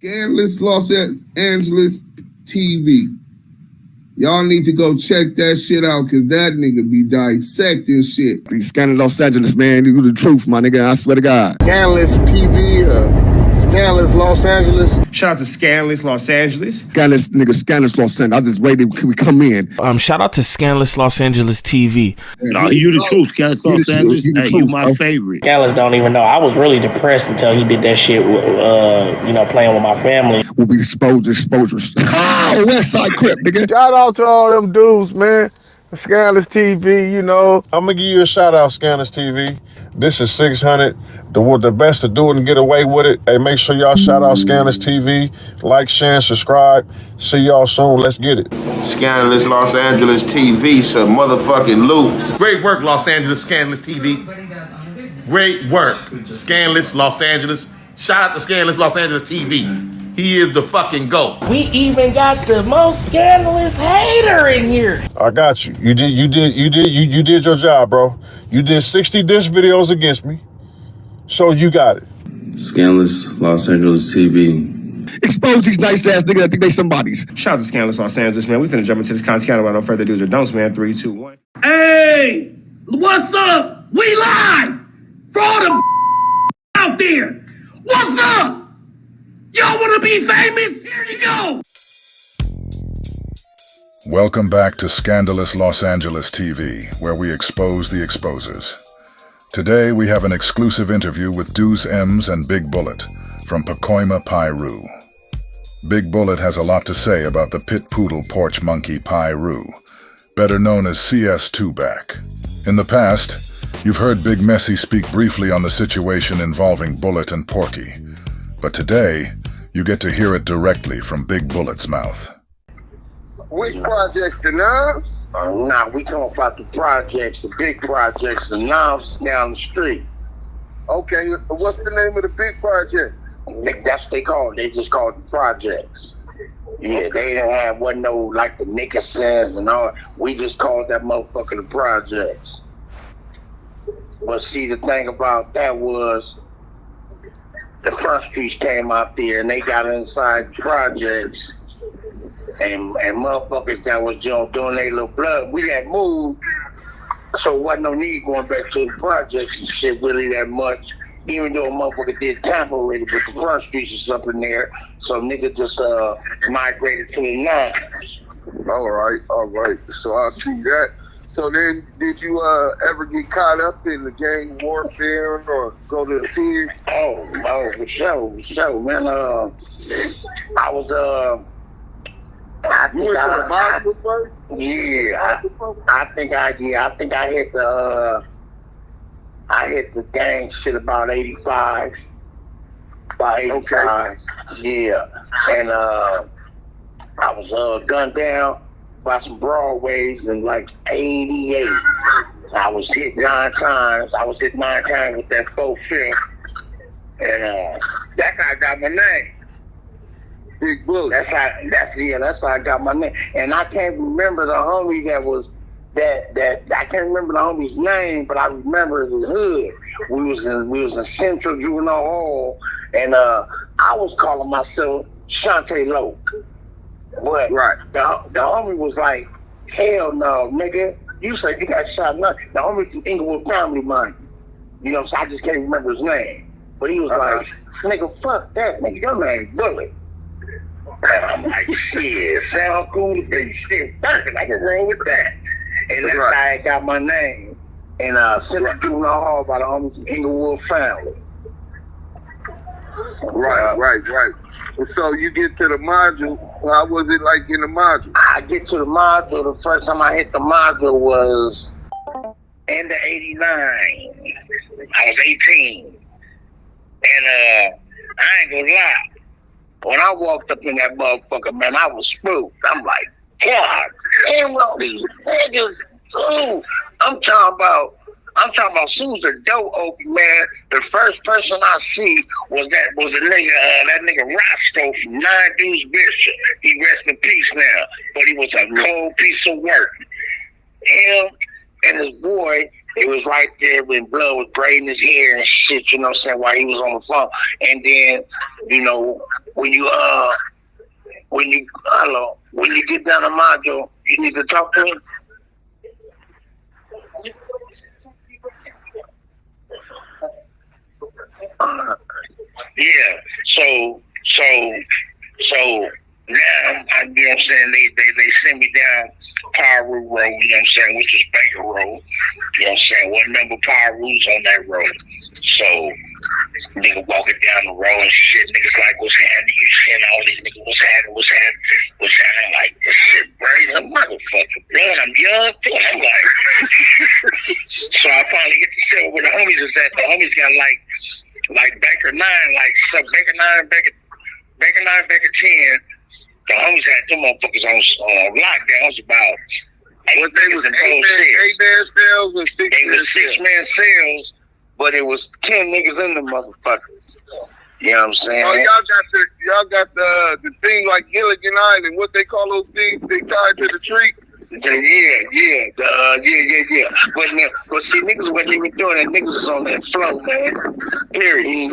Scandalous Los Angeles TV. Y'all need to go check that shit out, because that nigga be dissecting shit. These Scandalous Los Angeles, man, you the truth, my nigga, I swear to God. Scandalous TV, Scandalous Los Angeles. Shout out to Scandalous Los Angeles. Scandalous, nigga, Scandalous Los Angeles. I just waited till we come in. Shout out to Scandalous Los Angeles TV. No, you the truth, Scandalous Los Angeles. Hey, you my favorite. Scandalous don't even know. I was really depressed until he did that shit, playing with my family. We'll be exposures. Oh, West Side Crip, nigga. Shout out to all them dudes, man. Scandalous TV, you know. I'm gonna give you a shout out, Scandalous TV. This is 600. The best to do it and get away with it. Hey, make sure y'all shout out Scandalous TV. Like, share, and subscribe. See y'all soon. Let's get it. Scandalous Los Angeles TV, some motherfucking loot. Great work, Los Angeles Scandalous TV. Great work, Scandalous Los Angeles. Shout out to Scandalous Los Angeles TV. He is the fucking GOAT. We even got the most scandalous hater in here. I got you. You did your job, bro. You did 60 diss videos against me. So you got it. Scandalous Los Angeles TV. Expose these nice ass niggas that think they somebodies. Shout out to Scandalous Los Angeles, man. We finna jump into this content without no further ado or don'ts, man. 3, 2, 1. Hey, what's up? We live for all the out there. What's up? Y'all want to be famous? Here you go. Welcome back to Scandalous Los Angeles TV, where we expose the exposers. Today we have an exclusive interview with Deuce M's and Big Bullet from Pacoima, Peru. Big Bullet has a lot to say about the pit poodle porch monkey Peru, better known as CS2 back. In the past, you've heard Big Messy speak briefly on the situation involving Bullet and Porky, but today you get to hear it directly from Big Bullet's mouth. Which projects, the Nubs? Nah, we talking about the projects, the big projects, the knobs down the street. Okay, what's the name of the big project? That's what they call it. They just call it the projects. Yeah, they didn't have wasn't no like the Nickersons and all. We just called that motherfucker the projects. But see, the thing about that was the front streets came out there and they got inside the projects and motherfuckers that was doing their little blood. We had moved, so wasn't no need going back to the projects and shit really that much. Even though a motherfucker did tamper already, but the front streets is up in there, so nigga just migrated to the nines. All right. So I see that. So then, did you ever get caught up in the gang warfare or go to the team? Oh, for sure, man. I was You went to the Bible first? Yeah, I think I hit the gang shit about 85. About 85. Okay. Yeah. And I was gunned down by some Broadways in like 88. I was hit 9 times. with that 4-5. And that guy got my name. Big Bullet. That's how I got my name. And I can't remember the homie that I can't remember the homie's name, but I remember the hood. We was in Central Juvenile Hall, and I was calling myself Shantae Loke. But the homie was like, hell no, nigga. You said you got shot. The homie from Inglewood Family Money. You know, so I just can't remember his name. But he was like, nigga, fuck that, nigga, your name Bullet. And I'm like, shit, sound cool to be shit. Fuck it, I can roll with that. And that's how I got my name. And Central Juvenile Hall by the homie from Inglewood Family. Right. So you get to the module. How was it like in the module? I get to the module. The first time I hit the module was end of 89. I was 18. And I ain't gonna lie. When I walked up in that motherfucker, man, I was spooked. I'm like, God, damn all these niggas. Ooh. I'm talking about as soon as the door opened, man, the first person I see was a nigga, that nigga Roscoe from 9 Deuce Bishop. He rest in peace now, but he was a cold piece of work. Him and his boy It was right there when Blood was braiding his hair and shit, you know what I'm saying, while he was on the phone. And then, you know, when you get down to Majo, you need to talk to him. Yeah. So now, you know what I'm saying, they send me down Pyro Road, you know what I'm saying, which is Baker Road. You know what I'm saying? What number Pyro's on that road? So nigga walking down the road and shit, niggas like, what's happening? You seeing all these niggas, what's happening? Like, this shit brain a motherfucker. Blood, I'm young too. I'm like, so I finally get to see where the homies is at. The homies got like Baker 9, like so Baker 9, Baker 9, Baker 10. The homies had them motherfuckers on lockdowns about 8 niggas in both cells. 8-man cells and 6-man cells. They was 6-man cells, but it was 10 niggas in the motherfuckers. You know what I'm saying? Oh, y'all got the thing like Gilligan Island. What they call those things? They tied to the tree. Yeah. But see, niggas wasn't even doing that. Niggas was on that flow, man. Period.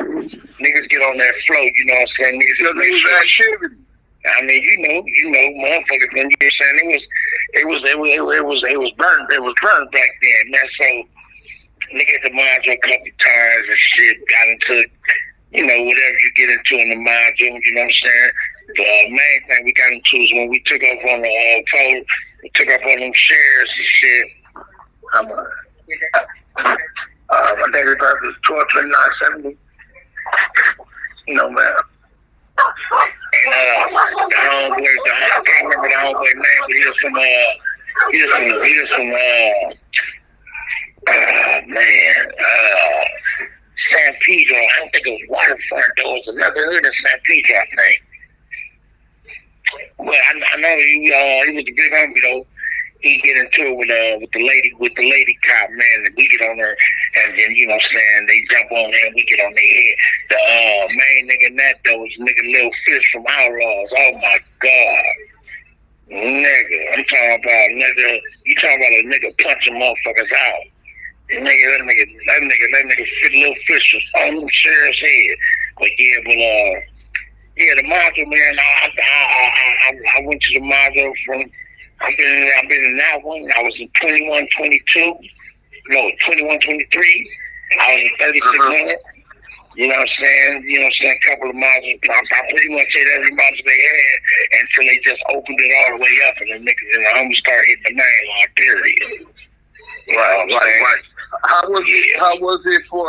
Niggas get on that flow. You know what I'm saying? Niggas make sure activity. I mean, you know, motherfuckers. And you're saying it was burnt. It was burnt back then, man. So nigga at the module a couple times and shit. Got into, you know, whatever you get into in the module. You know what I'm saying? The main thing we got into is when we took off on the pole, we took off on them shares and shit. My daily birth is 12/29/70. You know, man. And the homeboy, I can't remember the homeboy name, but he was from San Pedro. I don't think it was Waterfront, though. It was another hood in San Pedro, I think. Well, I know he was a big homie, though. He get into it with the lady cop, man, and we get on her, and then, you know what I'm saying, they jump on there and we get on their head. The main nigga in that, though, was nigga Lil Fish from Outlaws. Oh, my God. Nigga, I'm talking about, nigga, you talking about a nigga punching motherfuckers out. Nigga, that nigga fit Lil Fish on them sheriff's head. But yeah, the module, man, I went to the module from, I've been in that one. I was in 21, 22. No, 21, 23. I was in 3600. You know what I'm saying? A couple of modules. I pretty much hit every module they had until they just opened it all the way up and the niggas and the homies started hitting the main line, period. Right. How was it for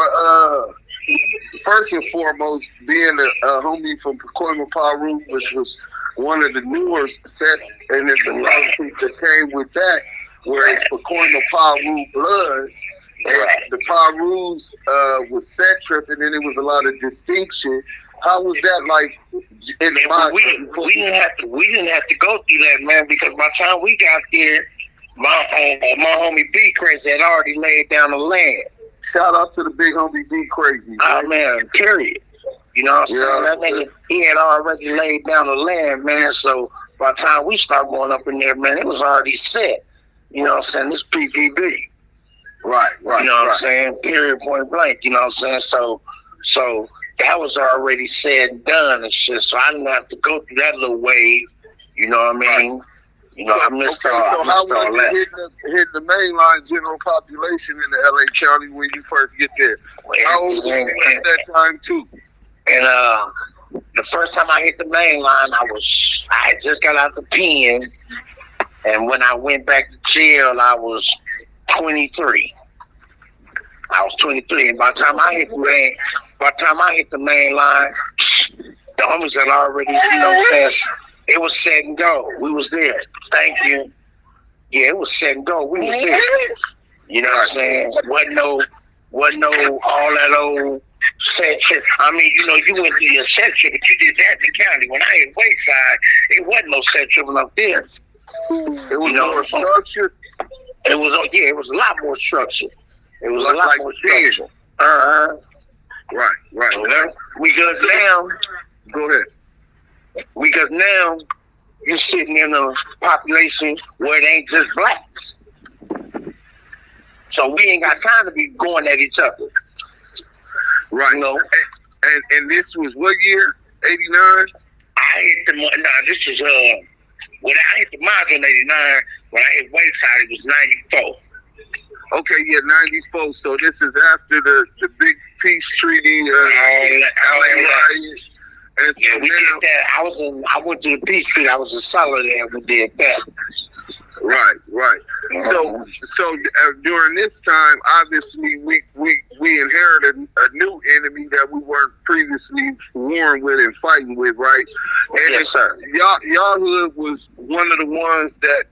first and foremost being a homie from Pacoima, Peru, which was one of the newer sets, and there's a lot of things that came with that, whereas Pacoima, Peru Bloods, and the Perus was set trip, and then there was a lot of distinction. How was that like in the mind? We didn't have to go through that, man, because by the time we got there, my homie B Crazy had already laid down the land. Shout out to the big homie B Crazy. Oh man, period. You know what I'm saying? That nigga, he had already laid down the land, man. So by the time we started going up in there, man, it was already set. You know what I'm saying? This PPB. Right. You know what I'm saying? Period, point blank. You know what I'm saying? So that was already said and done and shit. So I didn't have to go through that little wave. You know what I mean? You know, I missed all that. So how was it hitting the mainline general population in the LA County when you first get there? How old was you at that time too? And the first time I hit the main line, I had just got out the pen, and when I went back to jail, I was 23. And by the time I hit the main line, the homies had already, it was set and go. We was there. Thank you. Yeah, it was set and go. We was there. You know what I'm saying? Wasn't no all that old set trip. I mean, you went through your set trip, but you did that in the county. When I hit Wayside, it wasn't no set tripping up there. It was more structured. It was a lot more structured. It was a lot more structured. Right. Because now, go ahead. Because now you're sitting in a population where it ain't just blacks. So we ain't got time to be going at each other. Right. You know? And this was what year? 89? I hit the this is when I hit the Maj in 89, when I hit Wayside, it was 94. Okay, yeah, 94. So this is after the big peace treaty, LA riot. And so yeah, we did that. I went to the peace treaty. I was in Solidarity. We did that. Right. So during this time, obviously, we inherited a new enemy that we weren't previously warring with and fighting with, right? And yes, sir. Y'all hood was one of the ones that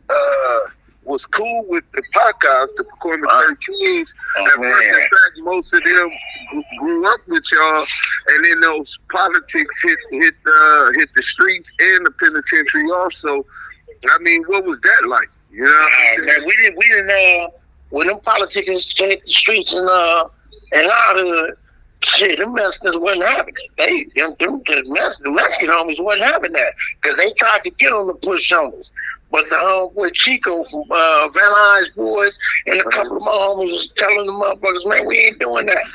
was cool with the Pacas, the Pacoima 13s. In fact, most of them grew up with y'all, and then those politics hit the streets and the penitentiary also. I mean, what was that like? You know what I'm saying? We didn't when them politicians hit the streets and our hood, shit, them Mexicans wasn't having it. The Mexican homies wasn't having that because they tried to get on the push on us. But the homeboy Chico from Van Nuys Boys and a couple of my homies was telling the motherfuckers, man, we ain't doing that.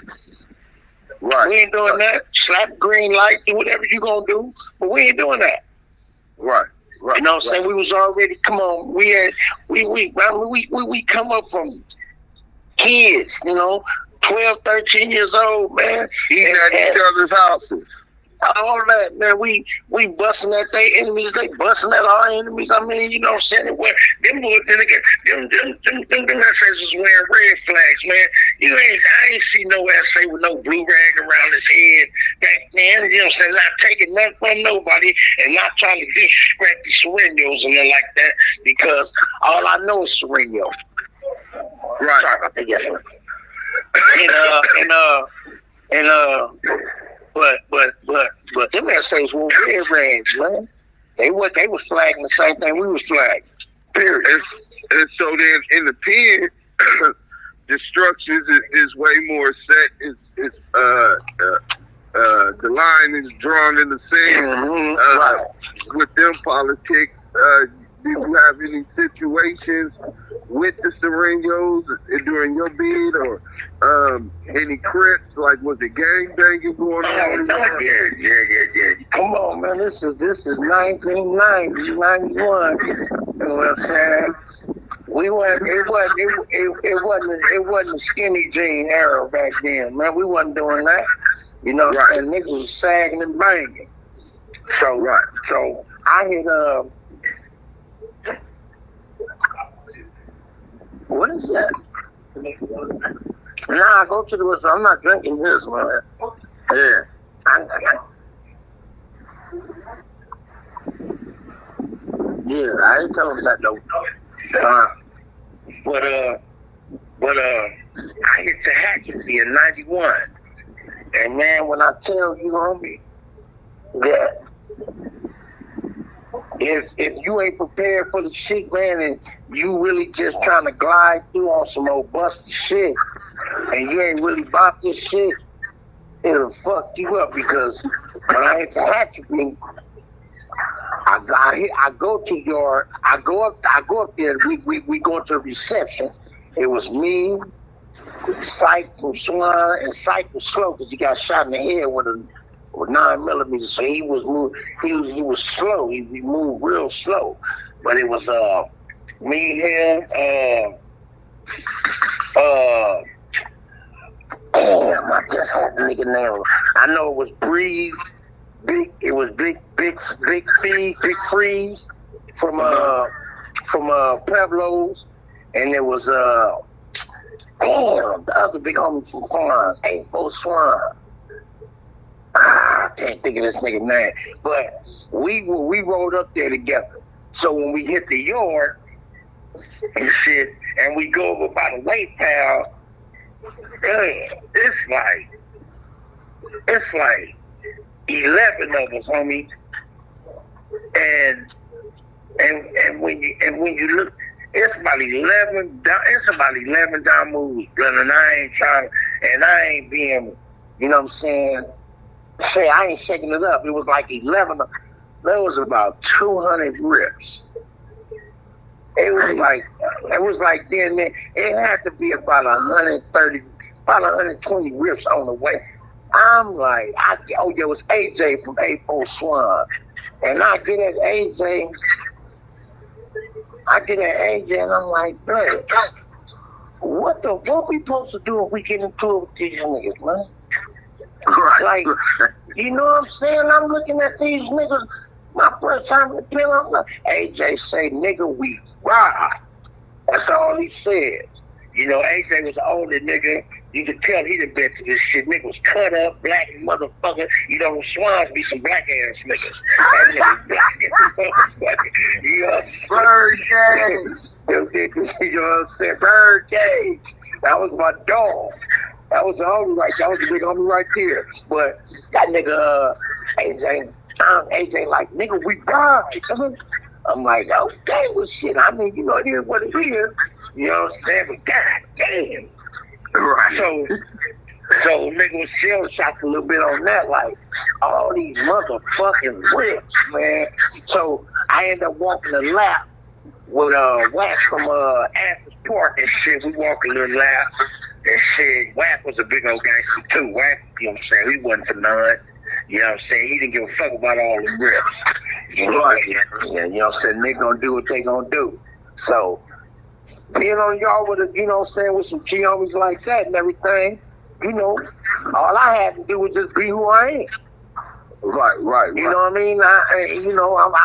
Right. We ain't doing that. Slap green light, do whatever you gonna do, but we ain't doing that. Right. You know what I'm saying? We was already, come on, we come up from kids, 12, 13 years old, man. Eating at each other's houses. All that, man. We busting at their enemies, they busting at our enemies. I mean, you know what I'm saying? Them boys, them essays was wearing red flags, man. I ain't see no essay with no blue rag around his head back then. You know what I'm saying? Not taking nothing from nobody and not trying to disrespect the Serenos and nothing like that because all I know is Sereno. Right. Sorry about that, yes, sir. But them essays were red rags, man. They was flagging the same thing we was flagging. Period. And so then in the pen, the structures is way more set. The line is drawn in the sand. With them politics, did you have any situations with the Serenos during your bid or any crips? Like, was it gang banging going on? Yeah. Come on, man. This is 1990, 91. You know what I'm saying? It wasn't a skinny jean era back then, man. We wasn't doing that. You know what I'm saying? Niggas was sagging and banging. So I hit what is that? Nah, go to the restaurant. I'm not drinking this, man. Yeah. I ain't telling that though. But I hit the Hackasy in 91. And man, when I tell you, homie, that if you ain't prepared for the shit, man, and you really just trying to glide through on some old busted shit, and you ain't really about this shit, it'll fuck you up because when I hit the Hackasy, I go up there. We go to the reception. It was me, Syke from Swan, and Syke was slow because he got shot in the head with 9mm. So he was slow. He moved real slow. But it was me, him, damn, I just had the nigga name. I know it was Breeze. It was Big Freeze from Pueblos, and it was the other big homie from Swan, Swan. I can't think of this nigga name, but we rolled up there together. So when we hit the yard and shit, and we go over by the weight pal, it's like 11 of us, homie, and when you look, it's about 11 down moves, and I ain't being, you know what I'm saying? I ain't shaking it up. It was like 11. There was about 200 rips, It was like then, man, it had to be about 130, about 120 rips on the way. I'm like, it was AJ from A4 Swan. And I get at AJ and I'm like, bro, what we supposed to do if we get into it with these niggas, man? Like, you know what I'm saying? I'm looking at these niggas, my first time to pill, I'm like, AJ say, nigga, we ride. That's all he said. You know, AJ was an older nigga. You could tell he done been to this shit. Nigga was cut up, black motherfucker. You know, Swans be some black ass niggas. That nigga black motherfucker. You know what I'm saying? Bird Cage. You know what I'm saying? Bird Cage. That was my dog. That was the homie right there. That was the big homie right there. But that nigga, AJ like, nigga, we ride. I'm like, okay, well, shit. I mean, you know, it is what it is. You know what I'm saying? But god damn. Right. So nigga was shell shocked a little bit on that, like, all these motherfucking rips, man. So I ended up walking the lap with Wack from Athens Park and shit. We walked a little lap and shit. Wack was a big old gangster too. Wack, you know what I'm saying? He wasn't for none. You know what I'm saying? He didn't give a fuck about all the rips. You know what I'm saying? Nigga gonna do what they gonna do. So being on y'all with you know what I'm saying, with some G homies like that and everything, you know, all I had to do was just be who I am. Right. You know what I mean? I just you know what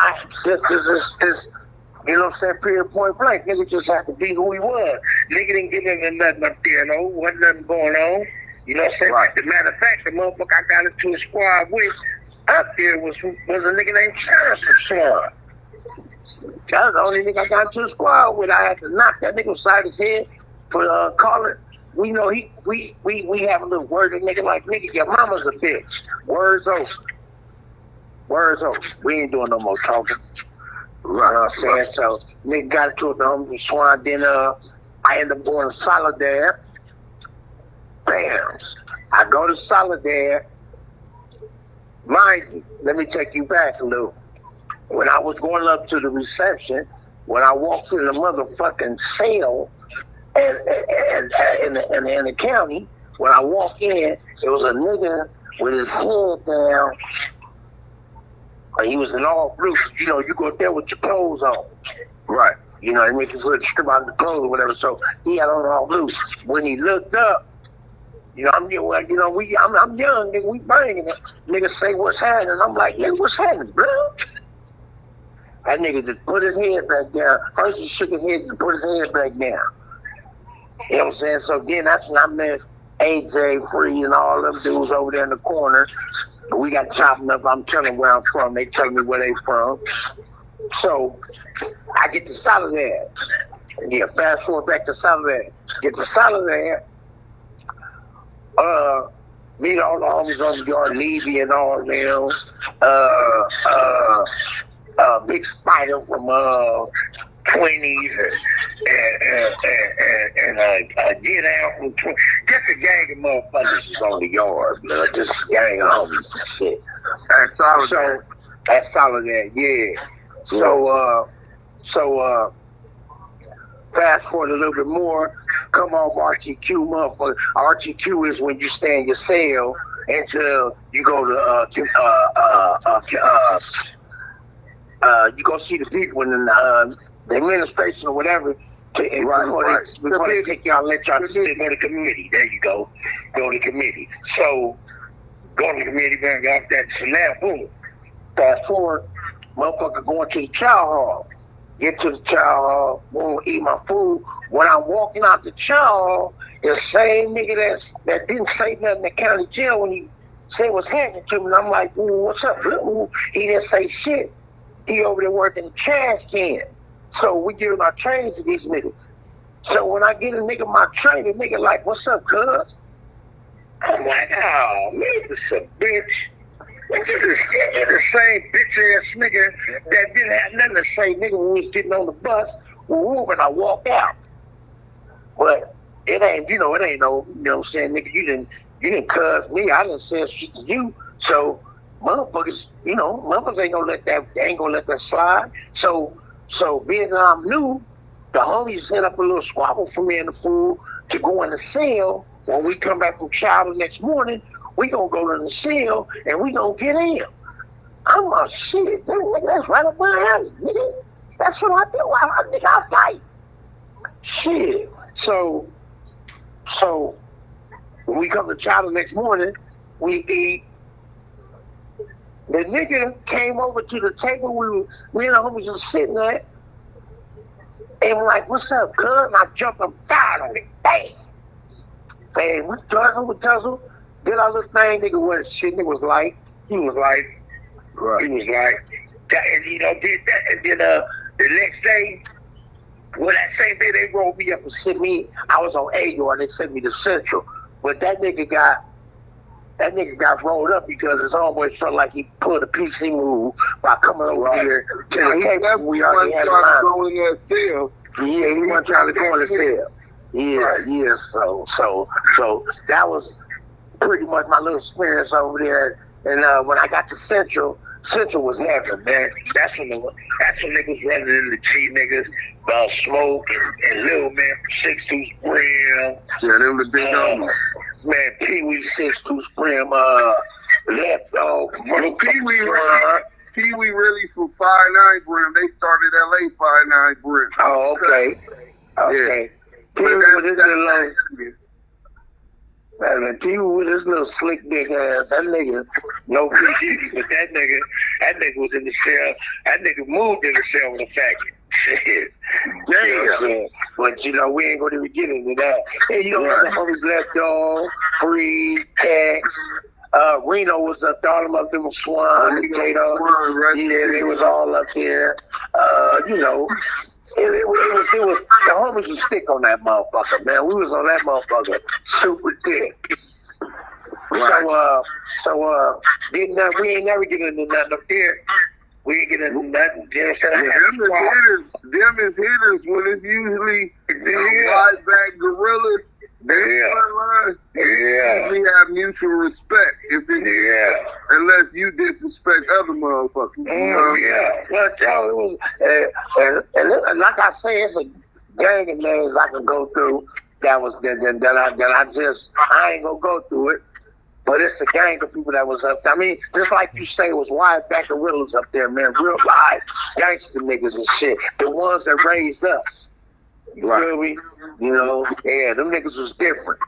I'm saying, period, point blank. Nigga just had to be who he was. Nigga didn't get into nothing up there, no. Wasn't nothing going on. You know what I'm saying? Right. As a matter of fact, the motherfucker I got into a squad with up there was a nigga named Charles from Swan. That was the only nigga I got into a squad with. I had to knock that nigga beside his head for calling. We know we have a little word of nigga like, nigga, your mama's a bitch. Words over. We ain't doing no more talking. You know what I'm saying? So nigga got into it, the homie Swan. Then I ended up going to Solidar. Bam. I go to Solidar. Mind you, let me take you back a little. When I was going up to the reception, when I walked in the motherfucking cell in the county, when I walked in, it was a nigga with his head down. He was in all blue. You know, you go there with your clothes on. Right. You know, they make you put a strip out of the clothes or whatever. So he had on all blue. When he looked up, you know, I'm young, nigga, we banging it. Nigga say, what's happening? I'm like, nigga, what's happening, bro? That nigga just put his head back down. First he shook his head and put his head back down. You know what I'm saying? So then that's when I met AJ, Free, and all them dudes over there in the corner. We got chopping up. I'm telling them where I'm from. They tell me where they from. So I get to Solidar. Yeah, fast forward back to Solidar. Get to Solidar. Meet all the homies on the yard, Levy and all them. Big Spider from 20s and Get Out from 20. Just a gang of motherfuckers is on the yard, man. Just a gang of homies and shit. That's Solidar, yeah. So fast forward a little bit more, come off RTQ, motherfucker. RTQ is when you stay in your cell until you go to you go see the people in the administration or whatever before they take y'all, let y'all just go to committee. There you go. Go to committee. So go to committee, man, got that. So now, boom. Fast forward, motherfucker going to the chow hall. Get to the chow hall, boom, eat my food. When I'm walking out the chow hall, the same nigga that didn't say nothing in the county jail when he said what's happening to me, and I'm like, ooh, what's up? Ooh, he didn't say shit. He over there working the trash can. So we giving our trains to these niggas. So when I get a nigga my train, the nigga like, what's up, cuz? I'm like, oh, man, this a bitch. The same bitch ass nigga that didn't have nothing to say, nigga, when we was getting on the bus, when I walked out. But it ain't no, you know what I'm saying, nigga, you didn't cuz me, I didn't say shit to you. So motherfuckers, motherfuckers ain't gonna let that slide. So being that I'm new, the homies set up a little squabble for me and the fool to go in the cell. When we come back from chow the next morning, we gonna go to the cell and we gonna get in. I'm like, shit, that's right up my alley, nigga. That's what I do. I fight. Shit. So when we come to chow the next morning, we eat. The nigga came over to the table me and the homies was sitting at, and we're like, what's up, cuz? And I jumped and fired on it. Bam! And we tussle, did our little thing, nigga, what shit nigga was like. He was like, that, and you know, did that, and then the next day, well, that same day they rolled me up and sent me, I was on A and they sent me to Central. But that nigga got rolled up because his homeboy felt like he pulled a PC move by coming over here to the table. We already had a line. Go in that cell. Yeah, he wasn't trying to go in the cell. Yeah. So that was pretty much my little experience over there. And when I got to Central was heaven, man. That's when niggas running into G niggas, Smoke and Lil Man from 6-2 Sprim. Yeah, them the big homies. Man, Pee Wee 6-2 Sprim, left dog. Pee Wee really from 5'9" Brim. They started LA 5'9" Brim. Oh, okay. Yeah. Pee Wee with his little man, Pee Wee with his little slick dick ass. That nigga, no PPB, but that nigga was in the cell. That nigga moved in the cell with a faggot. Shit. Damn. But you know, we ain't gonna even get into that. Hey, you know, the homies left dog, Freeze, Tex. Reno was up there, all them up there with Swan, Tato. Yeah, they was all up there. You know, it was the homies was thick on that motherfucker, man. We was on that motherfucker super thick. Right. So we ain't never get into nothing up there. We ain't get into nothing. Them is hitters when it's usually wide back gorillas. They usually have mutual respect. Unless you disrespect other motherfuckers. But yo, it was, and like I say, it's a gang of names I can go through. That I ain't gonna go through it. But it's a gang of people that was up there. I mean, just like you say, it was wide back gorillas up there, man. Real live gangster niggas and shit. The ones that raised us. You feel me? You know, yeah, them niggas was different.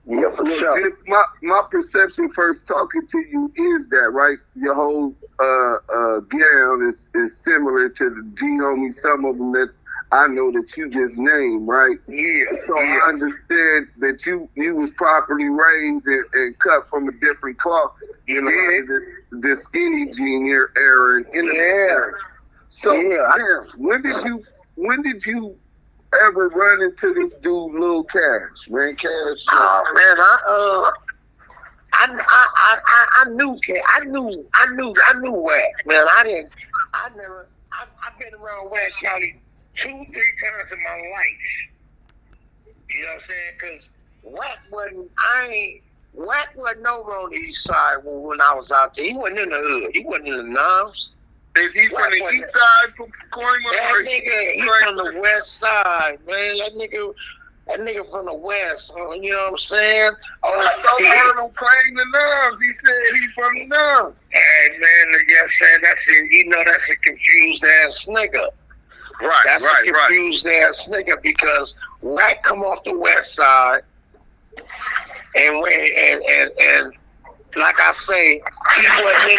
Yeah, for sure. Just my perception first talking to you is that, right? Your whole gown is similar to the G homies, some of them that I know that you just named, right? Yeah. So I understand that you was properly raised and cut from a different cloth. You know, this skinny jean era. So when did you ever run into this dude, Lil Cash, man? Cash. Oh man, I knew Wack, man. I've been around Wack probably 2-3 times in my life. You know what I'm saying? Because Wack wasn't over on the east side when I was out there. He wasn't in the hood. He wasn't in the knobs. Is he from the east side from Pacoima? That nigga, he from the west side, man. That nigga from the west. You know what I'm saying? I heard him claim the knobs. He said he's from the knobs. Hey, man, just saying that's a confused ass nigga. Right, that's a confused ass nigga because Wack come off the west side, and like I say, he wasn't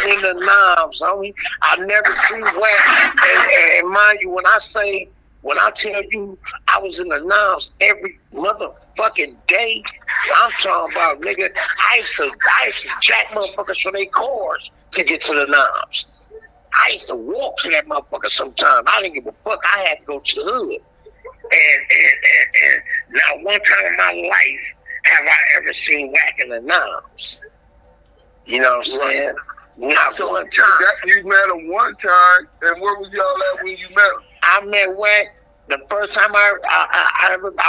in the knobs, homie. I never seen Wack, and mind you, when I tell you I was in the knobs every motherfucking day, I'm talking about, nigga, I used to jack motherfuckers for their cars to get to the knobs. I used to walk to that motherfucker sometime. I didn't give a fuck. I had to go to the hood. And not one time in my life have I ever seen Wack in the knobs. You know what I'm saying? Not one time. You met him one time, and where was y'all at when you met him? I met Wack. The first time I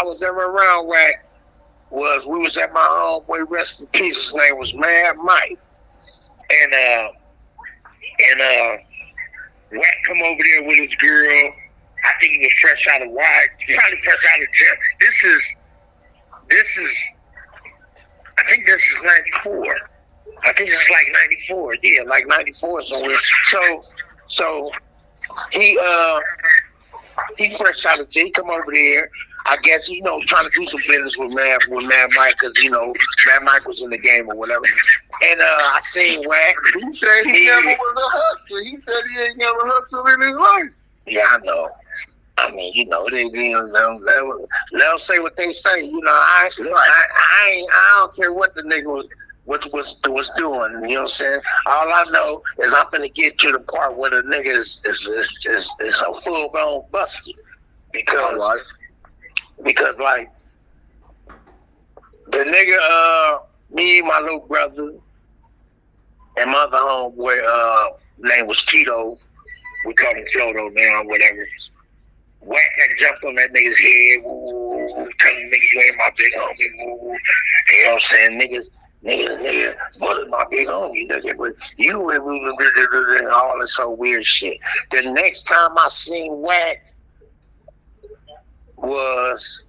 was ever around Wack was we was at my homeboy, rest in peace. His name was Mad Mike, and Wack come over there with his girl, I think he was fresh out of Wack, probably fresh out of jail. This is. I think this is 94. I think it's like 94. Yeah, like 94 somewhere. So he fresh out of jail. He come over there. I guess, trying to do some business with Mad Mike, because, Mad Mike was in the game or whatever. And I seen Wack. He said he never was a hustler. He said he ain't never hustled in his life. Yeah, I know. I mean, they they'll say what they say. I don't care what the nigga was doing. You know what I'm saying? All I know is I'm gonna get to the part where the nigga is a full blown busted because like the nigga, me, my little brother, and my other homeboy, name was Tito. We call him Floto now, whatever. Wack had jumped on that nigga's head, telling niggas you ain't my big homie, You know what I'm saying? Niggas, what is my big homie, nigga? But you and all this so weird shit. The next time I seen Wack was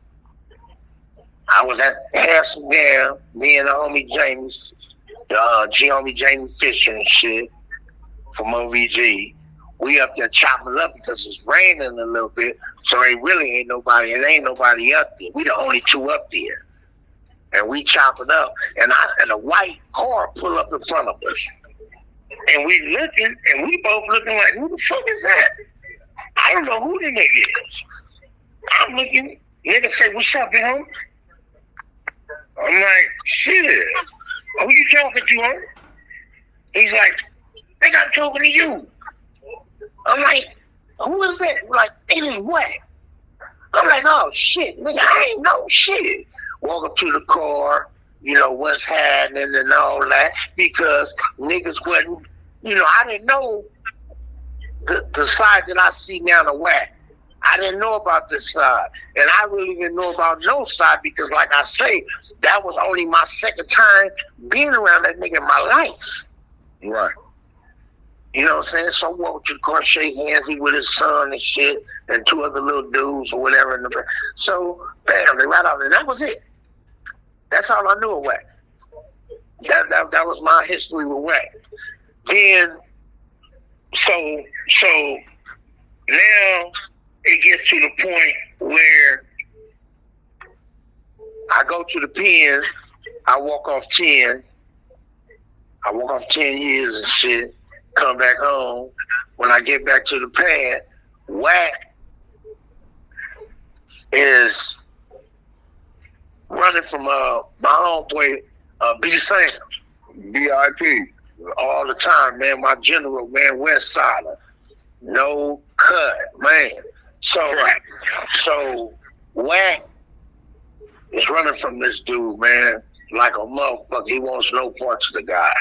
I was at Handsome Down, me and the homie Jamie, G-homie Jamie Fisher and shit from OVG. We up there chopping up because it's raining a little bit, so it really ain't nobody. It ain't nobody up there. We the only two up there, and we chopping up. And a white car pull up in front of us, and we looking, and we both looking like, who the fuck is that? I don't know who the nigga is. I'm looking. Nigga say, "What's up, man?" I'm like, "Shit, who you talking to, huh?" He's like, "Nigga, I'm talking to you." I'm like, who is that? Like, it is what? I'm like, oh shit, nigga, I ain't know shit. Walk up to the car, what's happening and all that, because niggas wasn't, I didn't know the side that I see now the Wack. I didn't know about this side. And I really didn't know about no side because, like I say, that was only my second time being around that nigga in my life. Right. You know what I'm saying? So I walked to the car, shake hands, he with his son and shit, and two other little dudes or whatever. So, bam, they right out, and that was it. That's all I knew of Wack. That was my history with Wack. Then, so now it gets to the point where I go to the pen, I walk off 10 years and shit. Come back home. When I get back to the pad, Wack is running from my homeboy B Sam, BIP, all the time, man. My general, man, West Sider, no cut, man. So Wack is running from this dude, man, like a motherfucker. He wants no parts of the guy.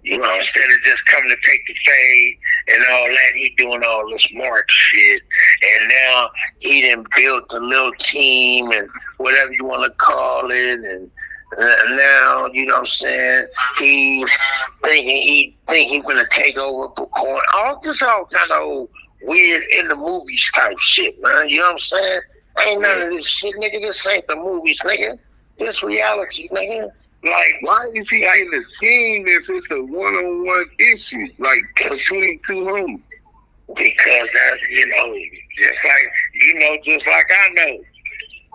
Instead of just coming to take the fade and all that, he doing all this mark shit. And now he done built a little team and whatever you want to call it. And now, you know what I'm saying, he think gonna take over Bitcoin. All kind of weird in the movies type shit, man. You know what I'm saying? Ain't none of this shit, nigga. This ain't the movies, nigga. This reality, nigga. Like, why is he in the team if it's a one-on-one issue, like between two homies? Because that, just like I know,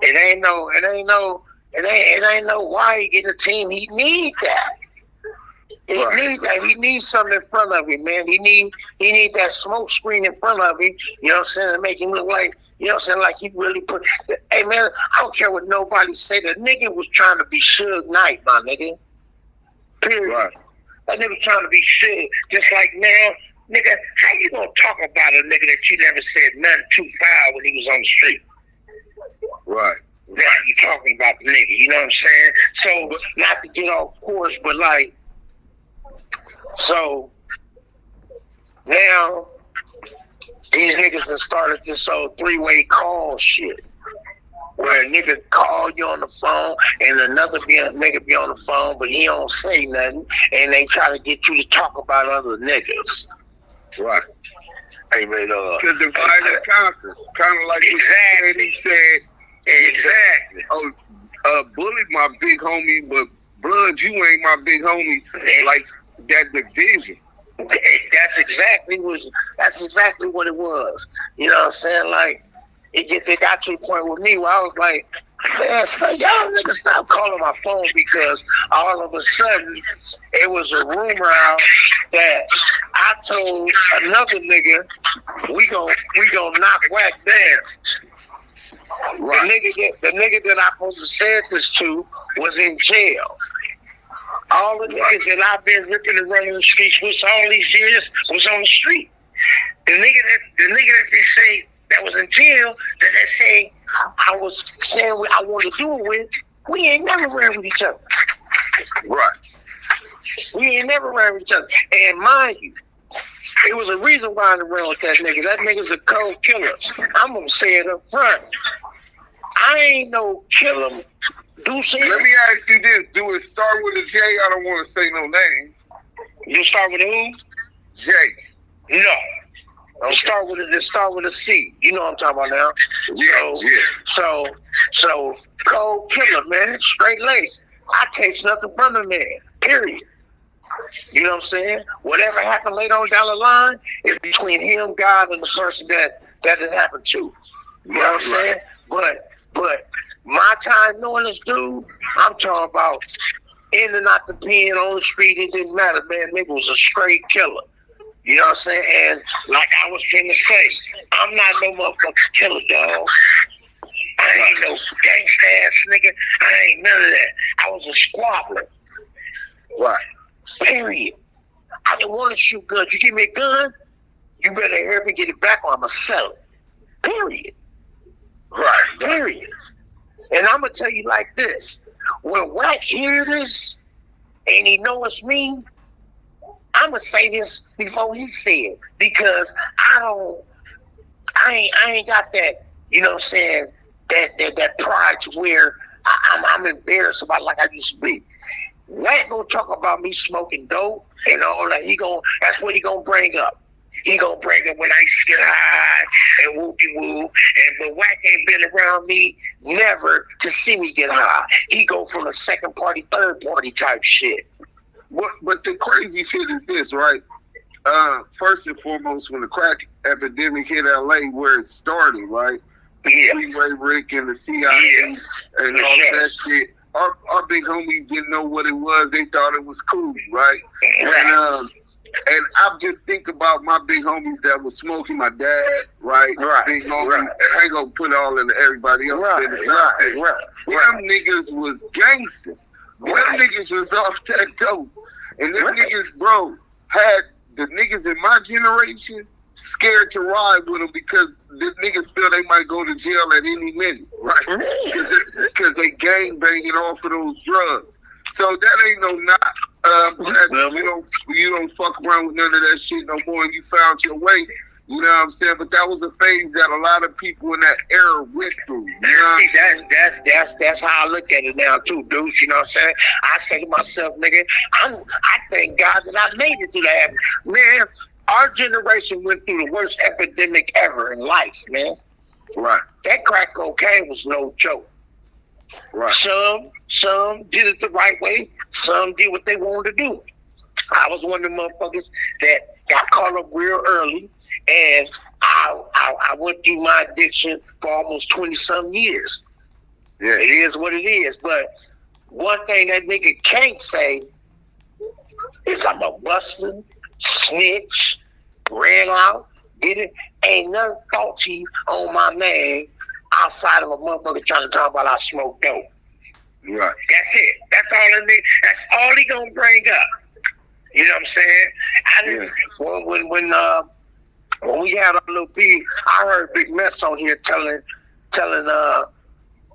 it ain't no why he get a team. He need that. He needs that. He needs something in front of him, man. He need that smoke screen in front of him. You know what I'm saying? To make him look like, you know what I'm saying, like he really put. Hey man, I don't care what nobody say. The nigga was trying to be Suge Knight, my nigga. Period. Right. That nigga trying to be Suge. Just like now, nigga, how you gonna talk about a nigga that you never said nothing too foul when he was on the street? Right. Now you talking about the nigga. You know what I'm saying? So not to get off course, but like. So now these niggas have started this old three-way call shit, where a nigga call you on the phone and another nigga be on the phone, but he don't say nothing, and they try to get you to talk about other niggas. Right. Hey man, to divide and conquer. Kind of like what he said. Exactly. Bully my big homie, but Blood, you ain't my big homie. Like that division. That's exactly what it was. You know what I'm saying? Like it got to the point with me where I was like, man, y'all niggas stop calling my phone, because all of a sudden it was a rumor out that I told another nigga we gon' knock Wack down. Right. The nigga that I supposed to said this to was in jail. All the niggas that I've been ripping and running the streets with all these years was on the street. The nigga that they say that was in jail, that they say I was saying I wanted to do it with, we ain't never ran with each other. Right. We ain't never ran with each other. And mind you, it was a reason why I didn't run with that nigga. That nigga's a cold killer. I'm gonna say it up front. I ain't no killer. Let me ask you this: do it start with a J? I don't want to say no name. You start with a who? J. No. Okay. Start with a C. You know what I'm talking about now. Yeah. So cold killer, man. Straight lace. I take nothing from the man. Period. You know what I'm saying? Whatever happened later on down the line is between him, God, and the person that it happened to. You know what I'm saying? But my time knowing this dude, I'm talking about in and out the pen, on the street, it didn't matter, man. Nigga was a straight killer. You know what I'm saying? And like I was trying to say, I'm not no motherfucking killer, dog. I ain't no gangsta ass nigga. I ain't none of that. I was a squabbler. Right. Period. I don't want to shoot guns. You give me a gun, you better help me get it back or I'm going to sell it. Period. Right. Period. And I'm going to tell you like this. When Wack hear this and he know it's me, I'm going to say this before he say it, because I ain't got that, you know what I'm saying, that pride to where I'm embarrassed about like I used to be. Wack gonna talk about me smoking dope and all that. That's what he gonna bring up. He gonna bring up when I used to get high and whoopie-woo. But Wack ain't been around me never to see me get high. He go from a second party, third party type shit. But the crazy shit is this, right? First and foremost, when the crack epidemic hit LA, where it started, right? Yeah. Freeway Rick and the CIA and all that shit. Our big homies didn't know what it was. They thought it was cool, right? And I just think about my big homies that was smoking. My dad, right? Big homie. I ain't gonna put it all into everybody else. Them niggas was gangsters. Them niggas was off that dope. And them niggas, bro, had the niggas in my generation scared to ride with them because the niggas feel they might go to jail at any minute, right? Because they gang banging off of those drugs. So that ain't no knock. You don't fuck around with none of that shit no more, and you found your way. You know what I'm saying? But that was a phase that a lot of people in that era went through. You know that's how I look at it now too, dude. You know what I'm saying? I say to myself, nigga, I thank God that I made it through that. Man, our generation went through the worst epidemic ever in life, man. Right. That crack cocaine was no joke. Right. Some did it the right way. Some did what they wanted to do. I was one of the motherfuckers that got caught up real early, and I went through my addiction for almost 20-some years. Yeah. It is what it is. But one thing that nigga can't say is I'm a buster, snitch, ran out, did it. Ain't nothing faulty on my name outside of a motherfucker trying to talk about I smoke dope. Right. That's it. That's all he gonna bring up. You know what I'm saying? When we had our little beef, I heard Big Mess on here telling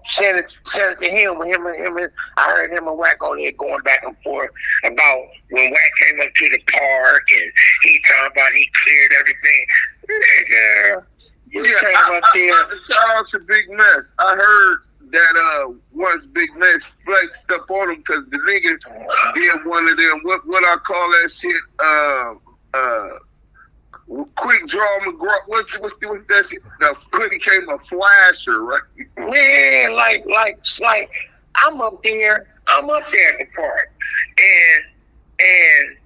send it to him and I heard him and Wack on here going back and forth about when Wack came up to the park and he talking about he cleared everything. Nigga, you came up there. Shout out to Big Mess. I heard that once Big Mess flexed up on him because the nigga did one of them what I call that shit Quick Draw McGraw. What's that shit? It became a flasher, right? Man, like I'm up there at the park, and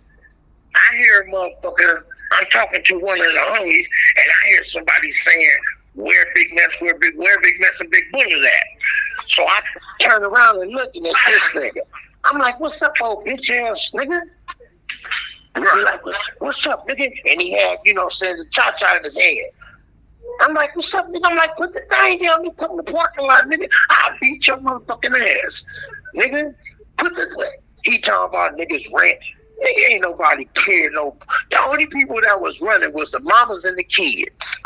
I hear a motherfucker. I'm talking to one of the homies, and I hear somebody saying, "Where Big Mess and Big Bullet at?" So I turn around and looking at this nigga. I'm like, "What's up, old bitch ass nigga?" He's like, "What's up, nigga?" And he had, saying the cha-cha in his hand. I'm like, "What's up, nigga?" I'm like, "Put the thing down, me come in the parking lot, nigga. I'll beat your motherfucking ass, nigga. Put the." He talking about niggas rant. Nigga, ain't nobody care. The only people that was running was the mamas and the kids.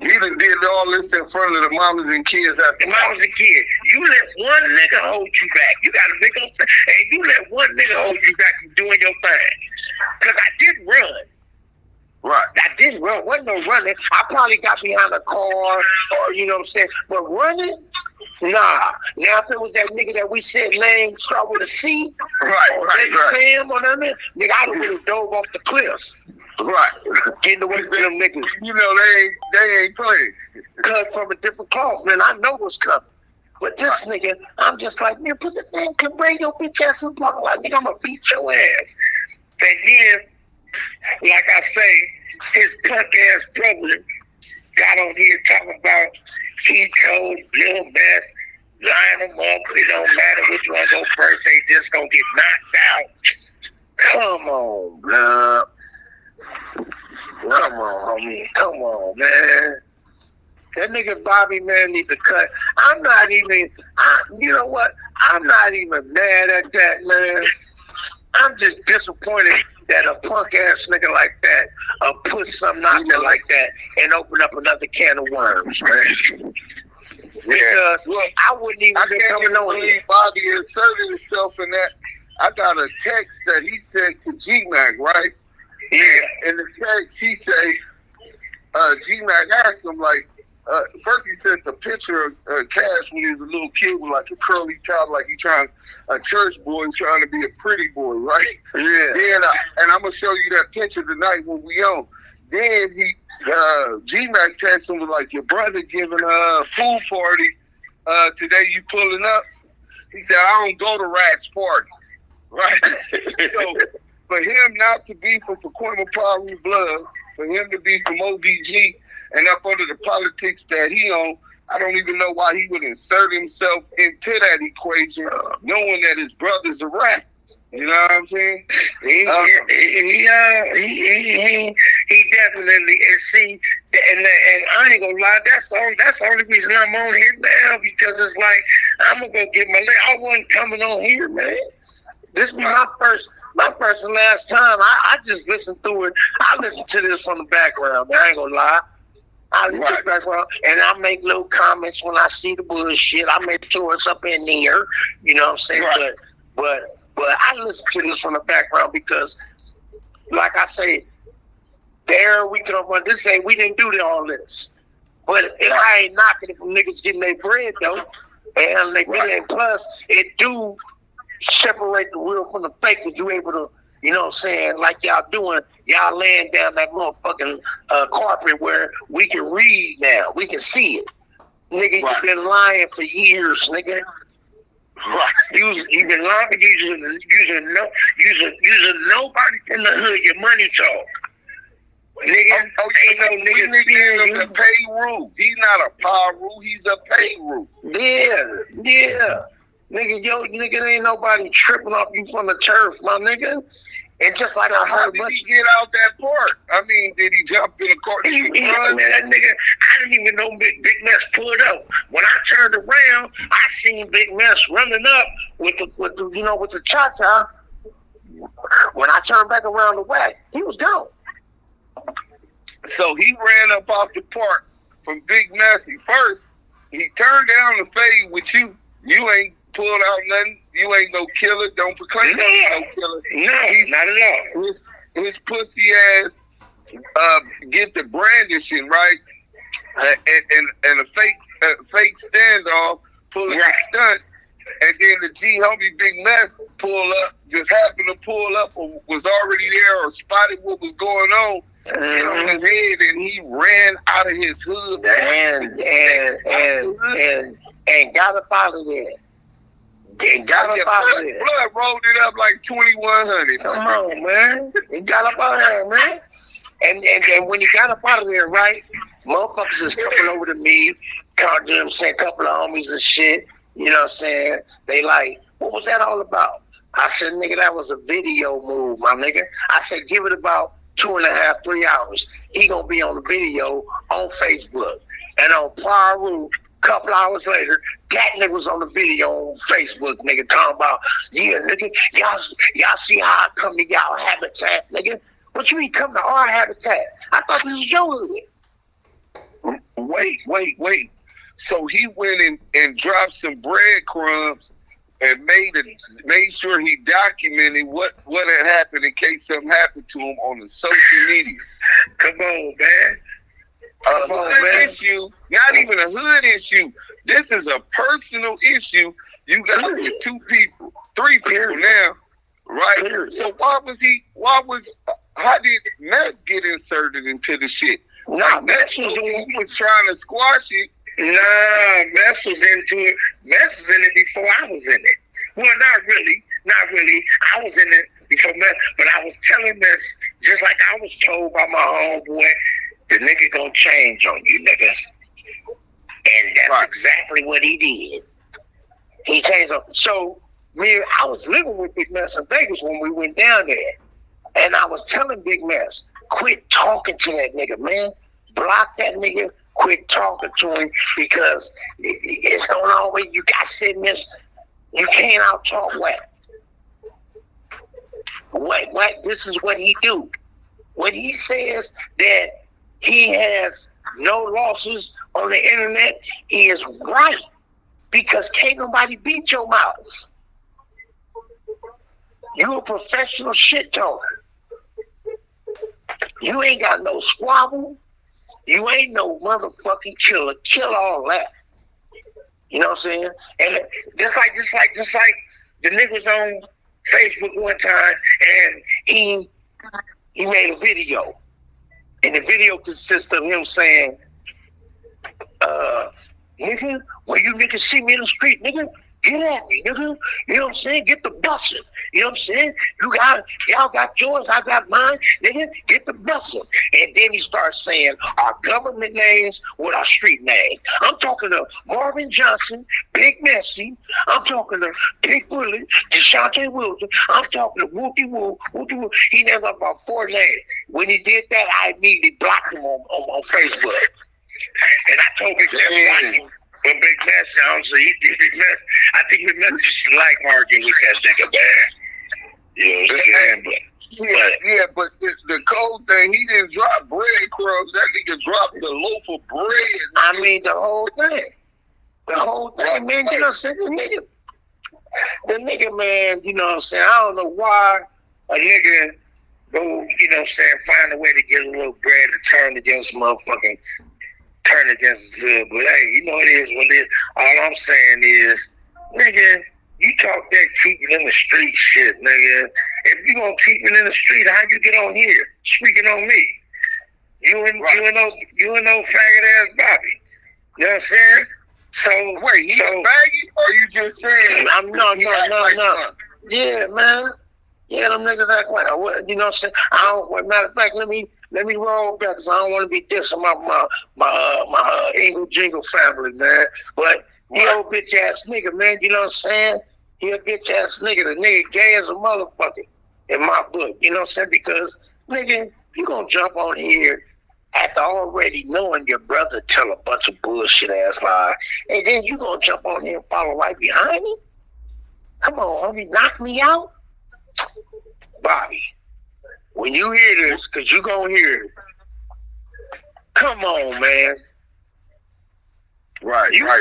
You done did all this in front of the mamas and kids. The mamas and kids. You let one nigga hold you back. You got a big old thing. And you let one nigga hold you back from doing your thing. Because I didn't run. Right. I didn't run. Wasn't no running. I probably got behind a car or, you know what I'm saying. But running? Nah. Now, if it was that nigga that we said name start with a C, right. Sam or nothing, nigga, I would have dove off the cliffs. Right. Getting away from them niggas. You know, they ain't playing. Cut from a different cloth, man. I know what's coming. But this nigga, I'm just like, man, put the thing, can bring your bitch ass in the parking lot. Nigga, I'm going to beat your ass. And then, like I say, his punk ass brother got on here talking about he told Lil Mess, line them up, it don't matter which one go first, they just gonna get knocked out. Come on, blood. Come on, homie. Come on, man. That nigga Bobby, man, needs to cut. You know what? I'm not even mad at that, man. I'm just disappointed that a punk ass nigga like that put something out there like that and open up another can of worms, man. Because I wouldn't even be coming on here. Bobby inserted himself in that. I got a text that he sent to G-Mac, right? Yeah. In the text, he say, G-Mac asked him, like, first he sent a picture of Cash when he was a little kid with like a curly top, like he trying a church boy trying to be a pretty boy, right? Yeah. Then and I'm gonna show you that picture tonight when we on. Then he G-Mac texted him, was like, your brother giving a pool party today. You pulling up? He said, I don't go to Rats parties, right? So for him not to be from Pacoima Paru Blood, for him to be from OBG. And up under the politics that he on, I don't even know why he would insert himself into that equation, knowing that his brother's a rat. You know what I'm saying? He definitely, and see, and I ain't gonna lie, that's the only reason I'm on here now, because it's like, I'm gonna go get my leg. I wasn't coming on here, man. This be my first and last time. I just listened through it. I listened to this from the background, man. I ain't gonna lie. I listen to the background, and I make little comments when I see the bullshit. I make sure it's up in there, you know what I'm saying? Right. But I listen to this from the background because, like I say, there we can run this. Say we didn't do all this, but if I ain't knocking it from niggas getting their bread though, and they and plus it do separate the real from the fake. Cause you able to. You know what I'm saying? Like y'all doing, y'all laying down that motherfucking carpet where we can read now. We can see it. Nigga, you've been lying for years, nigga. Right. You've been lying for years, using nobody from the hood, your money talk. Nigga, ain't no nigga is a pay-roo. He's not a Paru, he's a pay-roo. Yeah. Nigga, ain't nobody tripping off you from the turf, my nigga. And just like how did he get out that park? I mean, did he jump in the car? Man, that nigga, I didn't even know Big Mess pulled up. When I turned around, I seen Big Mess running up with the cha-cha. When I turned back around the way, he was gone. So he ran up off the park from Big Messy. First, he turned down the fade with you. You ain't pulled out nothing. You ain't no killer. Don't proclaim no killer. No, he's not at all. His pussy ass get the brandishing, right? And a fake standoff, pulling a stunt. And then the G homie Big Mess just happened to pull up or was already there or spotted what was going on on his head, and he ran out of his hood and got up out of there. And got up out of there. Blood rolled it up like 2100. Come on, man. He got up out of there, man. And when he got up out of there, right, motherfuckers is coming over to me, called them, saying a couple of homies and shit. You know what I'm saying? They like, what was that all about? I said, nigga, that was a video move, my nigga. I said, give it about 2.5, 3 hours. He gonna be on the video on Facebook. And on Paru, a couple hours later, that nigga was on the video on Facebook, nigga, talking about, yeah, nigga, y'all see how I come to y'all habitat, nigga? What you mean come to our habitat? I thought this was your hood. Wait. So he went and dropped some breadcrumbs and made sure he documented what had happened in case something happened to him on the social media. Come on, man. A hood issue, not even a hood issue. This is a personal issue. You got with 2 people, 3 people now, right? So how did Mess get inserted into the shit? Nah, Mess was trying to squash it. Nah, Mess was into it. Mess was in it before I was in it. Well, not really. I was in it before Mess, but I was telling Mess, just like I was told by my homeboy, the nigga gonna change on you, niggas. And that's exactly what he did. He changed on. So, I was living with Big Mess in Vegas when we went down there. And I was telling Big Mess, quit talking to that nigga, man. Block that nigga. Quit talking to him because it's don't always, you got sitting there, you can't out talk Wack. Wack, this is what he do. When he says that he has no losses on the internet, he is right. Because can't nobody beat your mouth. You a professional shit talker. You ain't got no squabble. You ain't no motherfucking killer. Kill all that. You know what I'm saying? And just like the niggas on Facebook one time, and he made a video. And the video consists of him saying, nigga, when you niggas see me in the street, nigga, get at me, nigga. You know what I'm saying? Get the bussin'. You know what I'm saying? Y'all got yours, I got mine, nigga. Get the bussin'. And then he starts saying our government names with our street names. I'm talking to Marvin Johnson, Big Messy. I'm talking to Big Bullet, Deshaunte Wilson. I'm talking to Wookie Woo. He named up about 4 names. When he did that, I immediately blocked him on Facebook. And I told Big Messy, block him. But Big Mess, I think Big Mess just like arguing with that nigga, man. You know what I'm saying? But the cold thing, he didn't drop breadcrumbs. That nigga dropped the loaf of bread. I mean, the whole thing. The whole thing, man. You know what I'm saying? The nigga, man, you know what I'm saying? I don't know why a nigga go, you know what I'm saying, find a way to get a little bread to turn against his hood, but hey, you know it is what it is. All I'm saying is, nigga, you talk that keep it in the street shit, nigga. If you gonna keep it in the street, how you get on here speaking on me? You and no faggot ass Bobby. You know what I'm saying? So wait, he a faggot, or you just saying? No. Yeah, man. Yeah, them niggas act like, you know what I'm saying? Matter of fact, let me roll back because I don't want to be dissing my Ingle Jingle family, man. But he old bitch ass nigga, man. You know what I'm saying? He a bitch ass nigga. The nigga gay as a motherfucker in my book. You know what I'm saying? Because, nigga, you gonna jump on here after already knowing your brother tell a bunch of bullshit ass lies, and then you gonna jump on here and follow right behind me? Come on, homie, knock me out? Bobby, when you hear this, because you going to hear it, come on, man. Right. He did a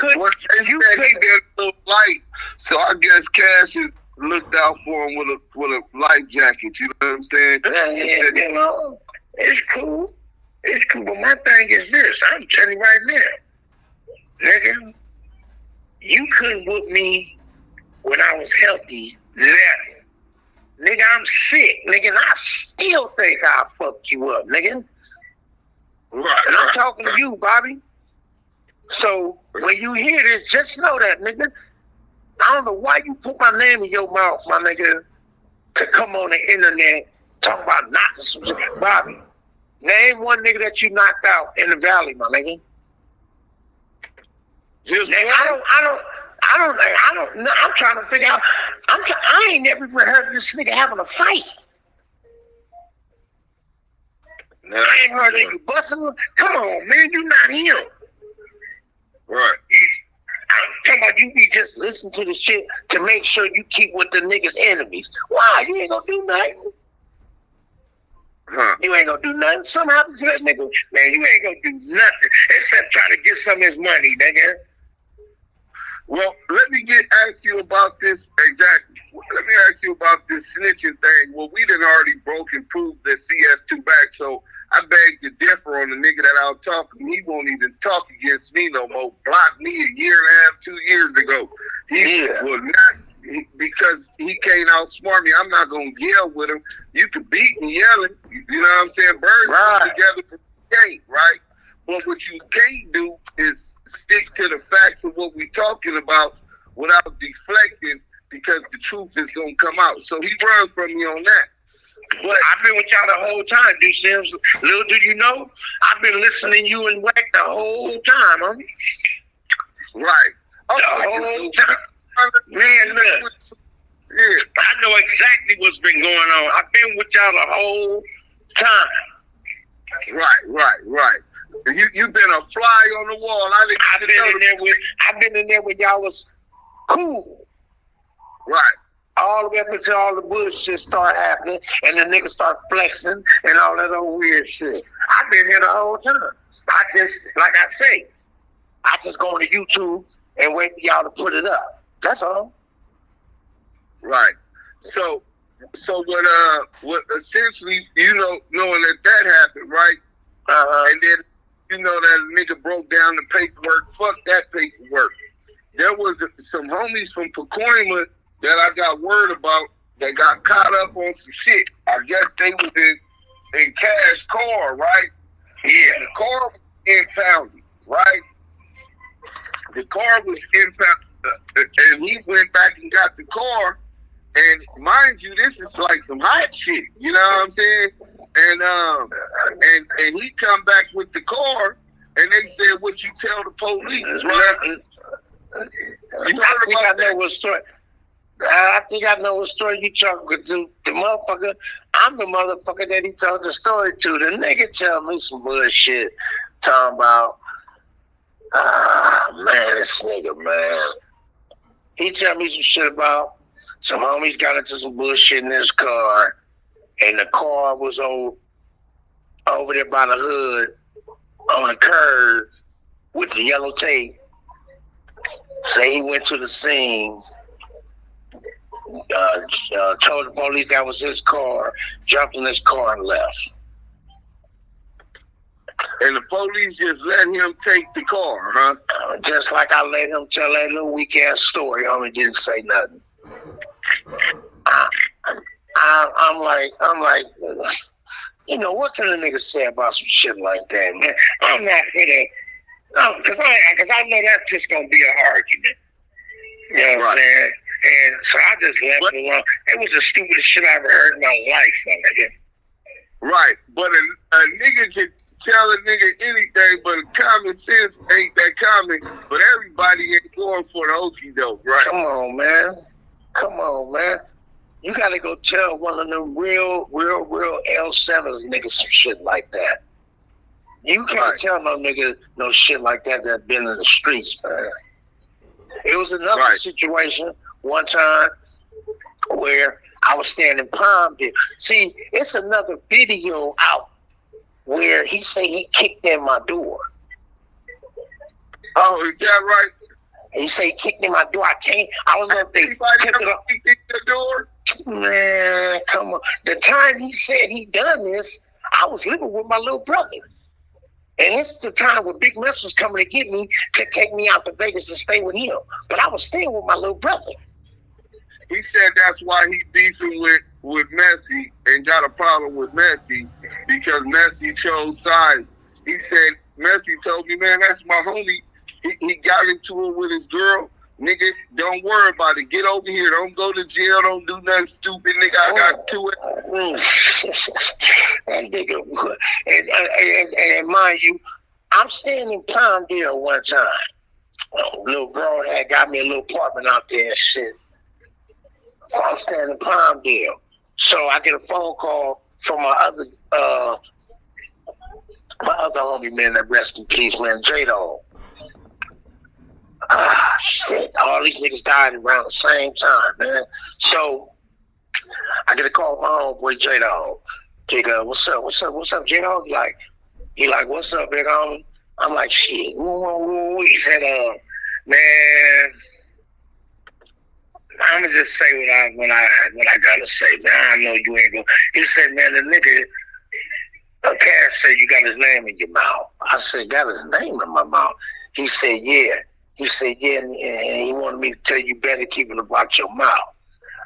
little light, so I guess Cassius looked out for him with a life jacket, you know what I'm saying? Yeah, you know, it's cool. It's cool, but my thing is this. I'm telling you right now, nigga, you couldn't whoop me when I was healthy, never. Nigga, I'm sick, nigga, and I still think I fucked you up, nigga. talking to you, Bobby. So when you hear this, just know that, nigga. I don't know why you put my name in your mouth, my nigga, to come on the internet talking about knocking some shit. Bobby, name one nigga that you knocked out in the valley, my nigga. Just I don't know. I'm trying to figure out. I ain't never even heard of this nigga having a fight. I ain't heard of you busting him. Come on, man, you not him. right. I'm talking about you be just listening to the shit to make sure you keep with the niggas' enemies. Why? You ain't gonna do nothing. Huh. You ain't gonna do nothing. Something happens to that nigga, man, you ain't gonna do nothing except try to get some of his money, nigga. Well, let me ask you about this exactly. Let me ask you about this snitching thing. Well, we done already broke and proved that CS2 back, so I beg to differ on the nigga that I'll talk to. He won't even talk against me no more. Blocked me a year and a half, 2 years ago. He will not, because he can't outsmart me. I'm not going to yell with him. You can beat me yelling. You know what I'm saying? Birds Right. together, but you can't, right? But what you can't do is stick to the facts of what we're talking about without deflecting, because the truth is going to come out. So he runs from me on that. But I've been with y'all the whole time, dude. Sims. Little do you know, I've been listening to you and Wack the whole time, homie. Right. The whole time. Man, look. Yeah. I know exactly what's been going on. I've been with y'all the whole time. Right. You've been a fly on the wall. I've been in there when y'all was cool. Right. All the way up until all the bullshit start happening and the niggas start flexing and all that old weird shit. I've been here the whole time. I just, like I say, I just go on to YouTube and wait for y'all to put it up. That's all. Right. So what essentially, knowing that happened, right? And then you know that a nigga broke down the paperwork. Fuck that paperwork. There was some homies from Pacoima that I got word about that got caught up on some shit. I guess they was in Cash car, right? Yeah, the car was impounded, right? The car was impounded, and he went back and got the car. And mind you, this is like some hot shit. You know what I'm saying? And he come back with the car, and they said, "What you tell the police?" Right? I know what story. I think I know what story you talking to. The motherfucker, I'm the motherfucker that he told the story to. The nigga tell me some bullshit, talking about, man, this nigga, man. He tell me some shit about some homies got into some bullshit in his car, and the car was over there by the hood on the curb with the yellow tape. Say he went to the scene, told the police that was his car, jumped in his car and left. And the police just let him take the car, huh? Just like I let him tell that little weak ass story, homie didn't say nothing. I'm like, what can a nigga say about some shit like that, man? I'm not gonna, cause I know that's just gonna be an argument. You know what I'm saying? And so I just left it alone. It was the stupidest shit I ever heard in my life, nigga. Right, but a nigga can tell a nigga anything, but common sense ain't that common. But everybody ain't going for the okie doke, right? Come on, man. You gotta go tell one of them real L7s niggas some shit like that. You can't tell no nigga no shit like that been in the streets, man. It was another situation one time where I was standing Palmdale. See, it's another video out where he say he kicked in my door. Oh, is that right? He say he kicked in my door. I don't know if they Anybody ever kicked in the door? Man, come on. The time he said he done this, I was living with my little brother. And it's the time when Big Mess was coming to get me to take me out to Vegas to stay with him. But I was staying with my little brother. He said that's why he beefing with Messi and got a problem with Messi, because Messi chose sides. He said Messi told me, man, that's my homie. He got into it with his girl. Nigga, don't worry about it. Get over here. Don't go to jail. Don't do nothing stupid. Nigga, I got 2 rooms. That nigga, and mind you, I'm staying in Palmdale one time. Little bro had got me a little apartment out there and shit. So I'm staying in Palmdale. So I get a phone call from my other homie, man, that rest in peace, man, J-Dog. Shit, all these niggas died around the same time, man. So I get a call from my homeboy J-Dog. Nigga, what's up, J-Dog? He like, what's up, big homie? I'm like, shit. He said, man, I'ma just say what I gotta say, man. I know you ain't gonna. He said, man, the nigga, Cash said you got his name in your mouth. I said, got his name in my mouth. He said, yeah. He said, yeah, and he wanted me to tell you better keep it about your mouth.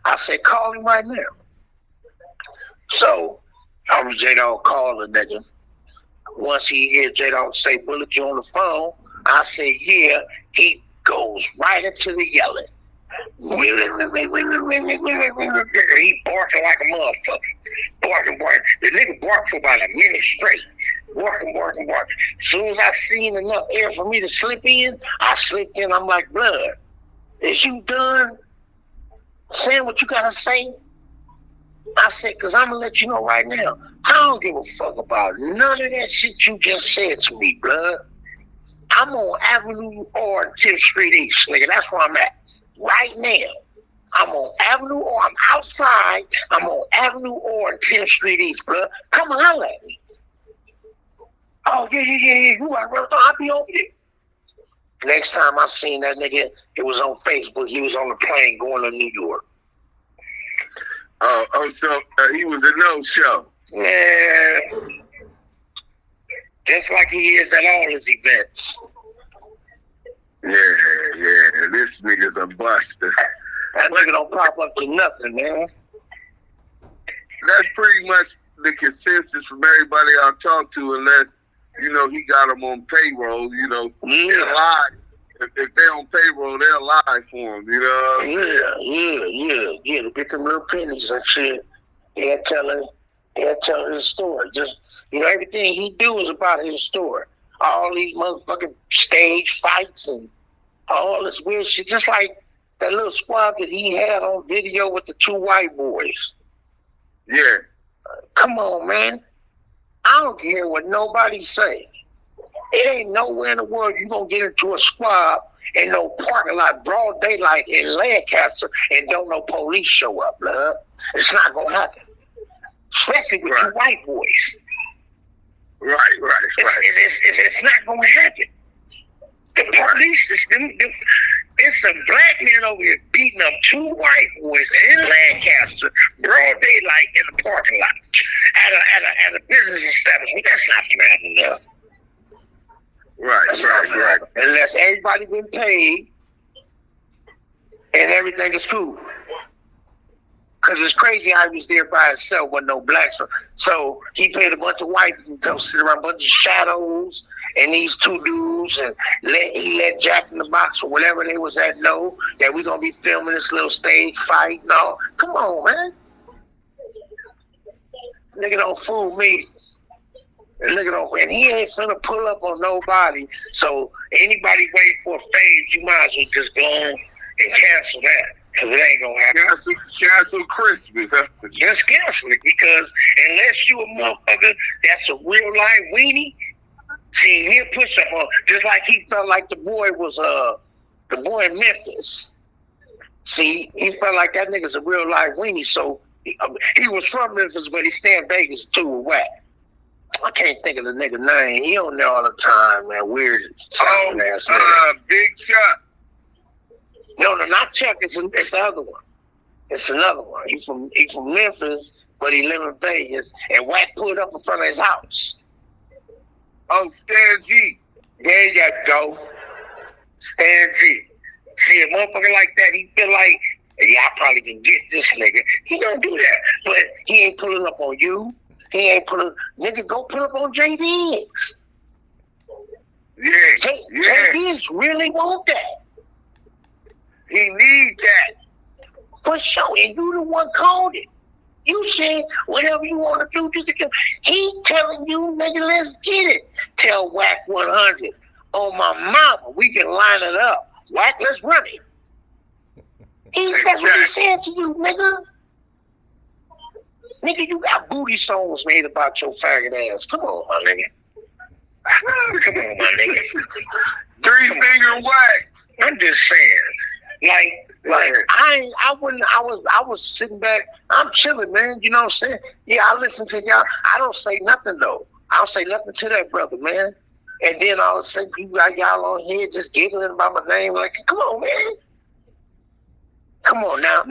I said, call him right now. So, I'm J-Dog call the nigga. Once he hears J-Dog say, Bullet, you on the phone? I say, yeah. He goes right into the yelling. He barking like a motherfucker. Barking. The nigga barked for about a minute straight. Barking. As soon as I seen enough air for me to slip in, I slipped in. I'm like, blood, is you done saying what you gotta say? I said, because I'm going to let you know right now, I don't give a fuck about none of that shit you just said to me, blood. I'm on Avenue or 10th Street East, nigga. That's where I'm at right now. I'm on Avenue or I'm outside. I'm on Avenue or 10th Street East, blood. Come on, holler at me. Oh, yeah. You right, I'll be over there. Next time I seen that nigga, it was on Facebook. He was on the plane going to New York. So he was a no-show. Yeah. Just like he is at all his events. Yeah. This nigga's a buster. That nigga don't pop up to nothing, man. That's pretty much the consensus from everybody I talked to, unless, he got them on payroll, they'll lie. If they're on payroll, they'll lie for him, Yeah, to get them little pennies and shit. He'll tell his story. Just, everything he do is about his story. All these motherfucking stage fights and all this weird shit. Just like that little squad that he had on video with the 2 white boys. Yeah. Come on, man. I don't care what nobody say. It ain't nowhere in the world you gonna get into a squad in no parking lot, broad daylight in Lancaster, and don't no police show up, blood. It's not gonna happen. Especially with 2 white boys. Right. It's not gonna happen. The police it's some black men over here beating up 2 white boys in Lancaster, broad daylight in the parking lot at a business establishment. That's not gonna happen now. Right. Unless everybody been paid and everything is cool. Because it's crazy how he was there by himself with no blacks. So he paid a bunch of whites to come sit around, a bunch of shadows and these 2 dudes, and he let Jack in the Box or whatever they was at know that we gonna be filming this little stage fight. No, come on, man. Nigga don't fool me. And he ain't finna pull up on nobody. So anybody wait for a fade, you might as well just go on and cancel that. Because it ain't gonna happen. Cancel Christmas. Just cancel it, because unless you a motherfucker that's a real life weenie, see, he'll push up on, just like he felt like the boy was the boy in Memphis. See, he felt like that nigga's a real life weenie. So he was from Memphis, but he stay in Vegas too with Wack. I can't think of the nigga name. He on there all the time, man. Weird. Big Chuck. No, not Chuck. It's the other one. It's another one. He from Memphis, but he live in Vegas. And Wack pulled up in front of his house. Oh, Stan G. There you go. Stan G. See, a motherfucker like that, he feel like, yeah, I probably can get this nigga. He don't do that. But he ain't pulling up on you. He ain't nigga, go pull up on J. Diggs. Yeah. He really want that. He need that. For sure. And you the one called it. You said whatever you want to do, you can do. He telling you, nigga, let's get it. Tell Wack100 on my mama, we can line it up. Wack, let's run it. That's what he said to you, nigga. Nigga, you got booty songs made about your faggot ass. Come on, my nigga. Come on, my nigga. 3-finger Wack. I'm just saying, I was sitting back. I'm chilling, man. You know what I'm saying? Yeah, I listen to y'all. I don't say nothing though. I don't say nothing to that brother, man. And then all of a sudden, you got y'all on here just giggling about my name. Like, come on, man. Come on now.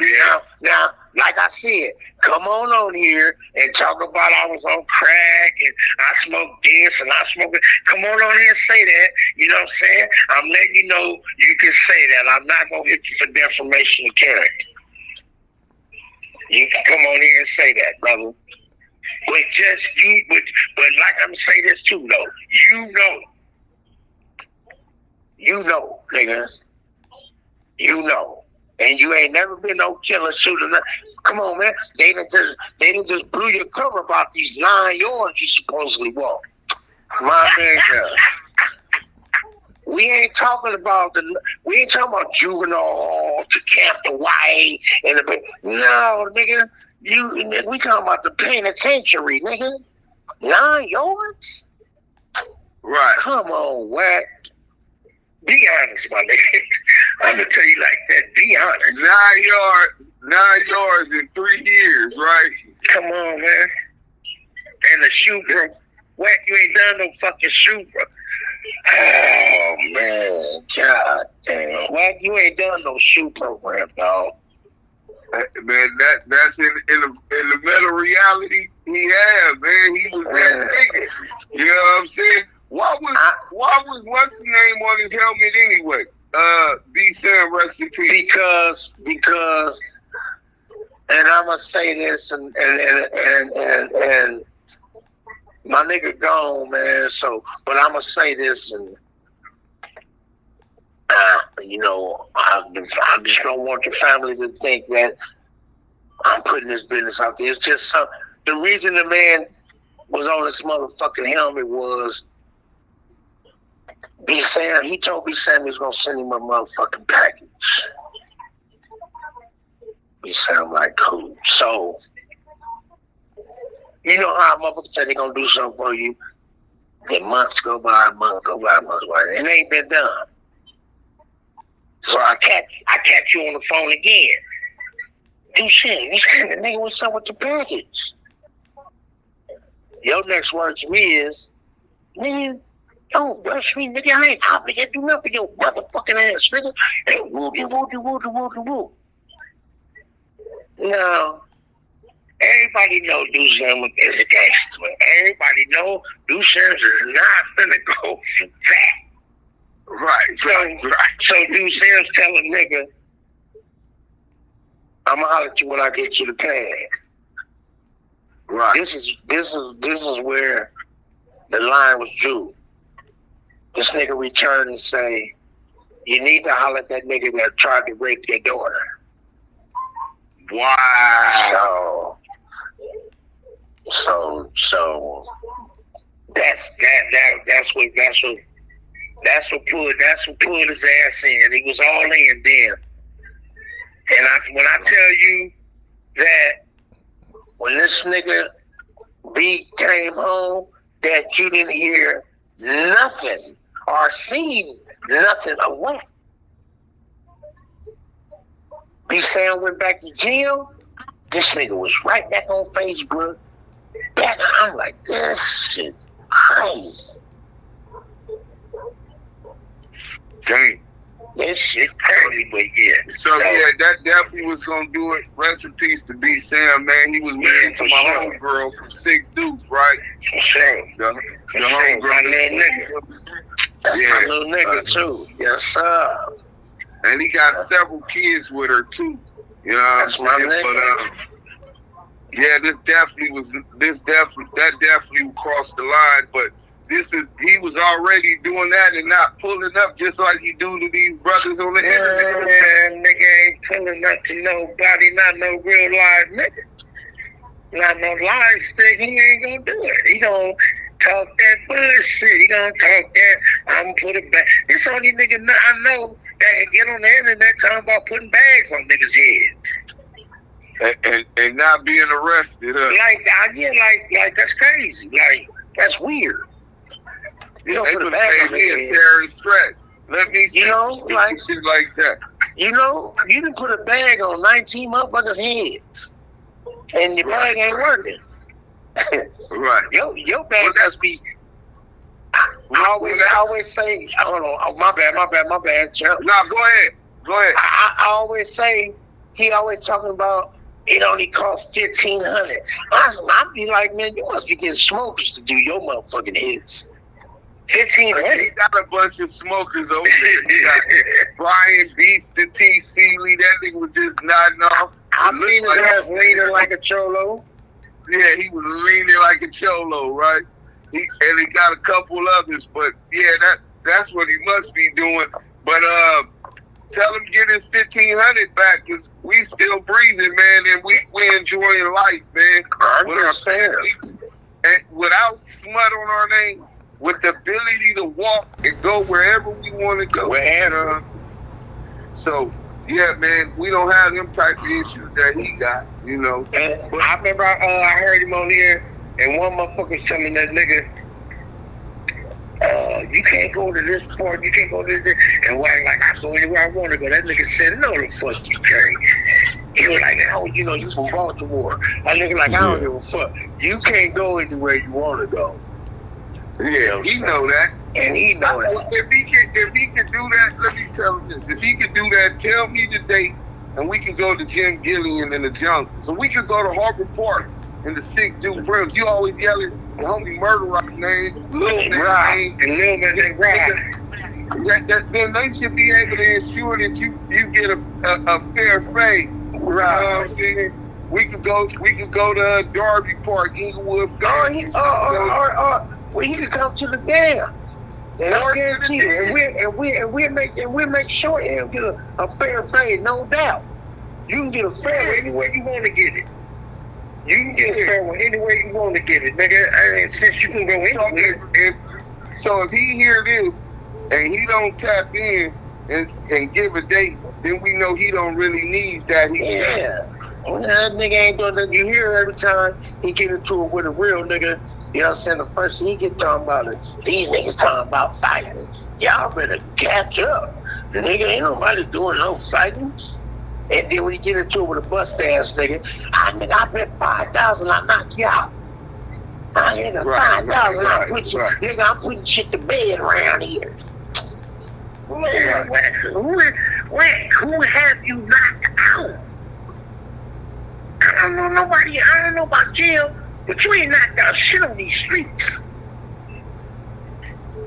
Now, like I said, come on here and talk about I was on crack and I smoked this and I smoked it. Come on here and say that. You know what I'm saying? I'm letting you know you can say that. I'm not going to hit you for defamation of character. You can come on here and say that, brother. But just you, but like I'm going to say this too, though. You know, niggas. You know. And you ain't never been no killer shooter. Come on, man. They didn't just blew your cover about these 9 yards you supposedly walk. My nigga. We ain't talking about juvenile hall to Camp the White and the no, nigga. We talking about the penitentiary, nigga. 9 yards? Right. Come on, Wack. Be honest, my nigga. I'm gonna tell you like that. Be honest. 9 yards in 3 years, right? Come on, man. And the shoe, bro. Wack, you ain't done no fucking shoe, bro. Oh man, god damn. Wack, you ain't done no shoe program, dog. Man, that's in the meta reality he had, man. He was that nigga. You know what I'm saying? Why was what's the name on his helmet anyway? B Sam, rest in peace. Because and I'ma say this and my nigga gone, man, so but I'ma say this and you know, I just don't want your family to think that I'm putting this business out there. It's just the reason the man was on this motherfucking helmet was B Sam, he told B Sam he was gonna send him a motherfucking package. B Sam like, cool. So, you know how motherfuckers say they gonna do something for you. Then months go by, and it ain't been done. So I catch you on the phone again. Dude, shit, what's up with the package? Your next word to me is, nigga, don't rush me, nigga. I ain't out to do nothing, your motherfucking ass, nigga. And woo. No. Everybody know Deuce Sims is a gangster. Everybody know Deuce Sims is not finna go for that. Right. So Deuce Sims tell a nigga, I'ma holler at you when I get you the pad. Right. This is where the line was drew. This nigga returned and say, you need to holler at that nigga that tried to rape your daughter. Wow. So that's what pulled his ass in. He was all in then. And when I tell you that when this nigga B came home, that you didn't hear nothing or seen nothing of what? B Sam went back to jail. This nigga was right back on Facebook. I'm like, this shit crazy. Dang. This shit crazy, but yeah. So yeah, that definitely was gonna do it. Rest in peace to B Sam, man. He was married to my homegirl from 6 Deuce, right? For sure. The homegirl. My little nigga. That's my little nigga too. Yes, sir. And he got several kids with her too. You know what I'm saying? But yeah, that definitely crossed the line. But he was already doing that and not pulling up just like he do to these brothers on the internet. Man, nigga ain't pulling up to nobody, not no real live nigga. Not no live stick, he ain't gonna do it. He gonna talk that bullshit. He gonna talk that, I'm gonna put it back. This only nigga I know that can get on the internet talking about putting bags on niggas' heads. And not being arrested. Like that's crazy. Like, that's weird. You don't put a bag on me a terrorist threat. Let me see like shit like that. You know, you can put a bag on 19 motherfuckers' heads, and your bag ain't working. Right. Your bag must be. I always say, hold on, my bad, Chuck. No, go ahead. I always say, he always talking about it only costs $1,500. I be like, man, you must be getting smokers to do your motherfucking hits. $1,500. He got a bunch of smokers over there. He got Brian Beast and T. Seeley. That nigga was just nodding off. I seen his ass leaning like a cholo. Yeah, he was leaning like a cholo, right? He got a couple others, but yeah, that's what he must be doing. But tell him to get his $1,500 back, cause we still breathing, man, and we enjoying life, man. And without smut on our name, with the ability to walk and go wherever we want to go. So yeah, man, we don't have them type of issues that he got, you know. And I remember I heard him on here, and one motherfucker telling that nigga, you can't go to this part, you can't go to this, and like I go anywhere I want to go. That nigga said, no, the fuck you can't. He was like, oh, you know, you from Baltimore. That nigga like, I don't give a fuck. You can't go anywhere you want to go. Yeah, he know that. And he know that. If he could do that, let me tell him this. If he could do that, tell me the date, and we can go to Jim Gillian in the jungle. So we could go to Harvard Park in the 6 Dude Brills. You always yelling the homie Murder Rock name, Lil Man name, and Lil Man name. Then they should be able to ensure that you get a fair fade. Right. You know what I'm saying? We could go to Darby Park, Inglewood. Well, he could come to the dam. And I guarantee you, and we'll make sure he'll get a fair fade, no doubt. You can get a fair anywhere you want to get it. You can get a fair one anywhere you want to get it, nigga. And since you can go anywhere. So if he hear this and he don't tap in and give a date, then we know he don't really need that. Well, that nigga ain't doing that. You hear every time he get into it with a real nigga. You know what I'm saying? The first thing he get talking about is these niggas talking about fighting. Y'all better catch up. The nigga ain't nobody doing no fighting. And then when you get into it with a bust ass nigga, I bet 5,000 I knock you out. I ain't a 5,000 I put you. Nigga, I'm putting shit to bed around here. Who have you knocked out? I don't know about jail. But you ain't knocked out shit on these streets.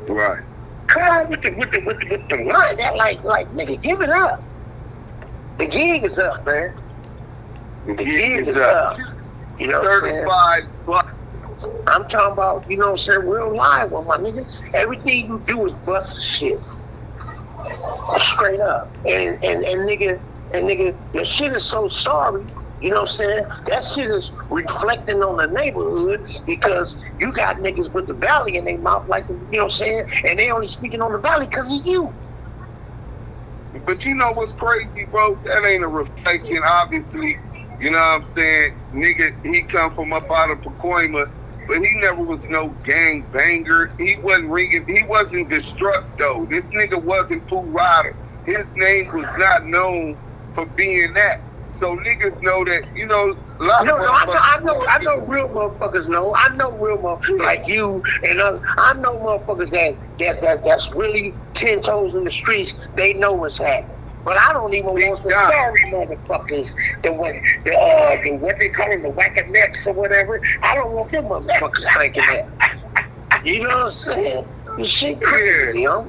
Right. Come on with the line. That like nigga, give it up. The gig is up, man. The gig is up. You know, certified bust. I'm talking about, you know what I'm saying, real live with my niggas. Everything you do is bust shit. Straight up. And nigga, your shit is so sorry. You know what I'm saying? That shit is reflecting on the neighborhood because you got niggas with the valley in their mouth, like, you know what I'm saying? And they only speaking on the valley because of you. But you know what's crazy, bro? That ain't a reflection, obviously. You know what I'm saying? Nigga, he come from up out of Pacoima, but he never was no gang banger. He wasn't Destruct, though. This nigga wasn't Pooh Rider. His name was not known for being that. So niggas know that, you know, I know real motherfuckers know. I know real motherfuckers like you and others. I know motherfuckers that's really 10 toes in the streets. They know what's happening. But I don't even want the sorry motherfuckers, the what they call them, the Wack100 or whatever. I don't want them motherfuckers thinking that. You know what I'm saying? This shit crazy, yo.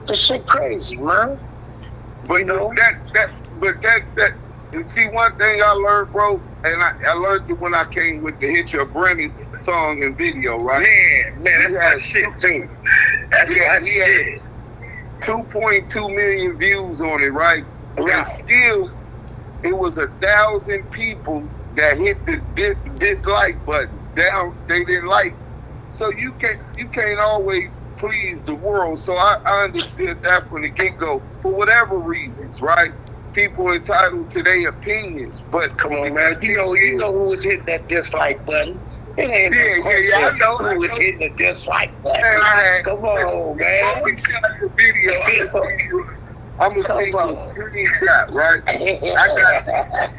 This shit crazy, man. But you know that. You see, one thing I learned, bro, and I learned it when I came with the Hit Your Brennan's song and video, right? Man, that's my shit too. That's my shit. 2.2 million views on it, right? And still, it was 1,000 people that hit the dislike button. They didn't like. So you can't always please the world. So I understood that from the get-go for whatever reasons, right? People entitled to their opinions, but come on, man. You know who was hitting that dislike button? It ain't I know who was hitting the dislike button. Man, come on, man. Before we shot the video, I'm gonna send you a screenshot, right?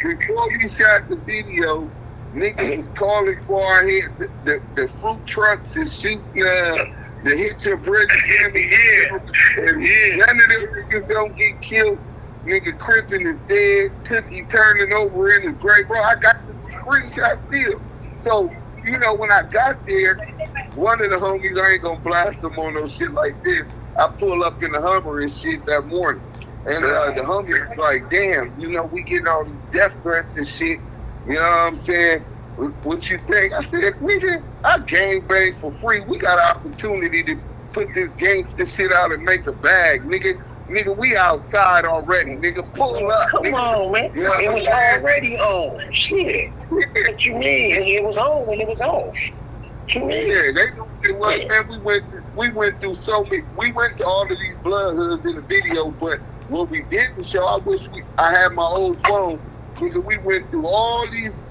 Before we shot the video, niggas was calling for our head. The fruit trucks is shooting the Hit Your Brennan's and none of them niggas don't get killed. Nigga Crimpton is dead. Tookie turning over in his grave. Bro, I got this screenshot still. So, you know, when I got there, one of the homies, I ain't gonna blast him on no shit like this. I pull up in the Hummer and shit that morning. And the homie was like, damn, you know, we getting all these death threats and shit. You know what I'm saying? What you think? I said, nigga, I gang bang for free. We got an opportunity to put this gangster shit out and make a bag, nigga. Nigga, we outside already, nigga. Pull up. Come on, man. You know it was already on. Shit. What you mean? It was on when it was on. What you mean? Yeah, they knew it was, man. We went through so many. We went to all of these blood hoods in the video, but what we didn't show, I had my old phone. Nigga, we went through all these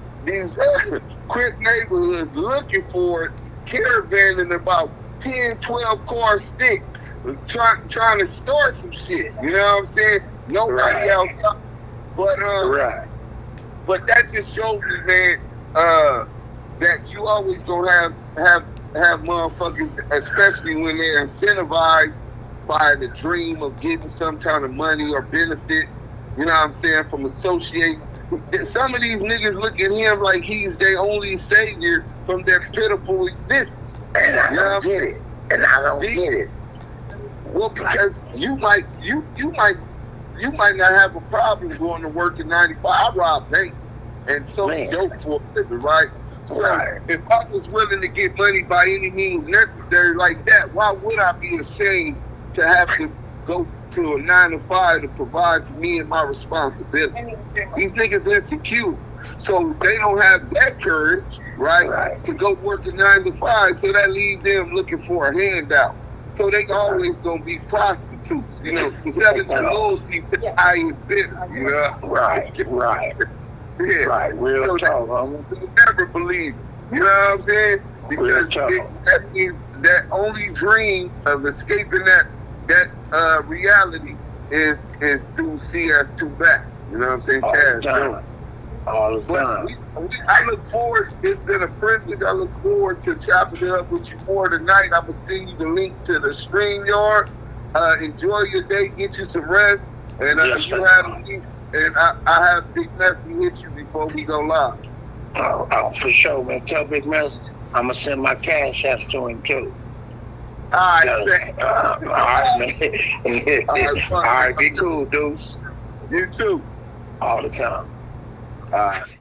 Crip neighborhoods looking for it, caravanning about 10, 12 cars stick. Trying to start some shit, you know what I'm saying? Nobody outside, but but that just shows me, man, that you always gonna have motherfuckers, especially when they're incentivized by the dream of getting some kind of money or benefits. You know what I'm saying? From associating. Some of these niggas look at him like he's their only savior from their pitiful existence. And I don't get it. And I don't get it. Well, because you might not have a problem going to work at 95. I rob banks and so dope for a living, right? So if I was willing to get money by any means necessary like that, why would I be ashamed to have to go to a 9 to 5 to provide for me and my responsibility? These niggas insecure, so they don't have that courage, right. To go work a 9 to 5. So that leaves them looking for a handout. So they always gonna be prostitutes, you know, selling the loyalty to the highest bidder, you know? Right. Yeah. Real so talk, homie. You'll never believe it, you know what I'm saying? Because that means that only dream of escaping that reality is through CS2 back. You know what I'm saying? Cash dough. All the time. I look forward, it's been a privilege. I look forward to chopping it up with you more tonight. I'm going to send you the link to the StreamYard. Enjoy your day, get you some rest. And you have a link, and I have Big Messy hit you before we go live. Oh, for sure, man. Tell Big Mess I'm going to send my cash apps to him, too. All right, man. All right, man. All right, be cool, dudes. You too. All the time. All right.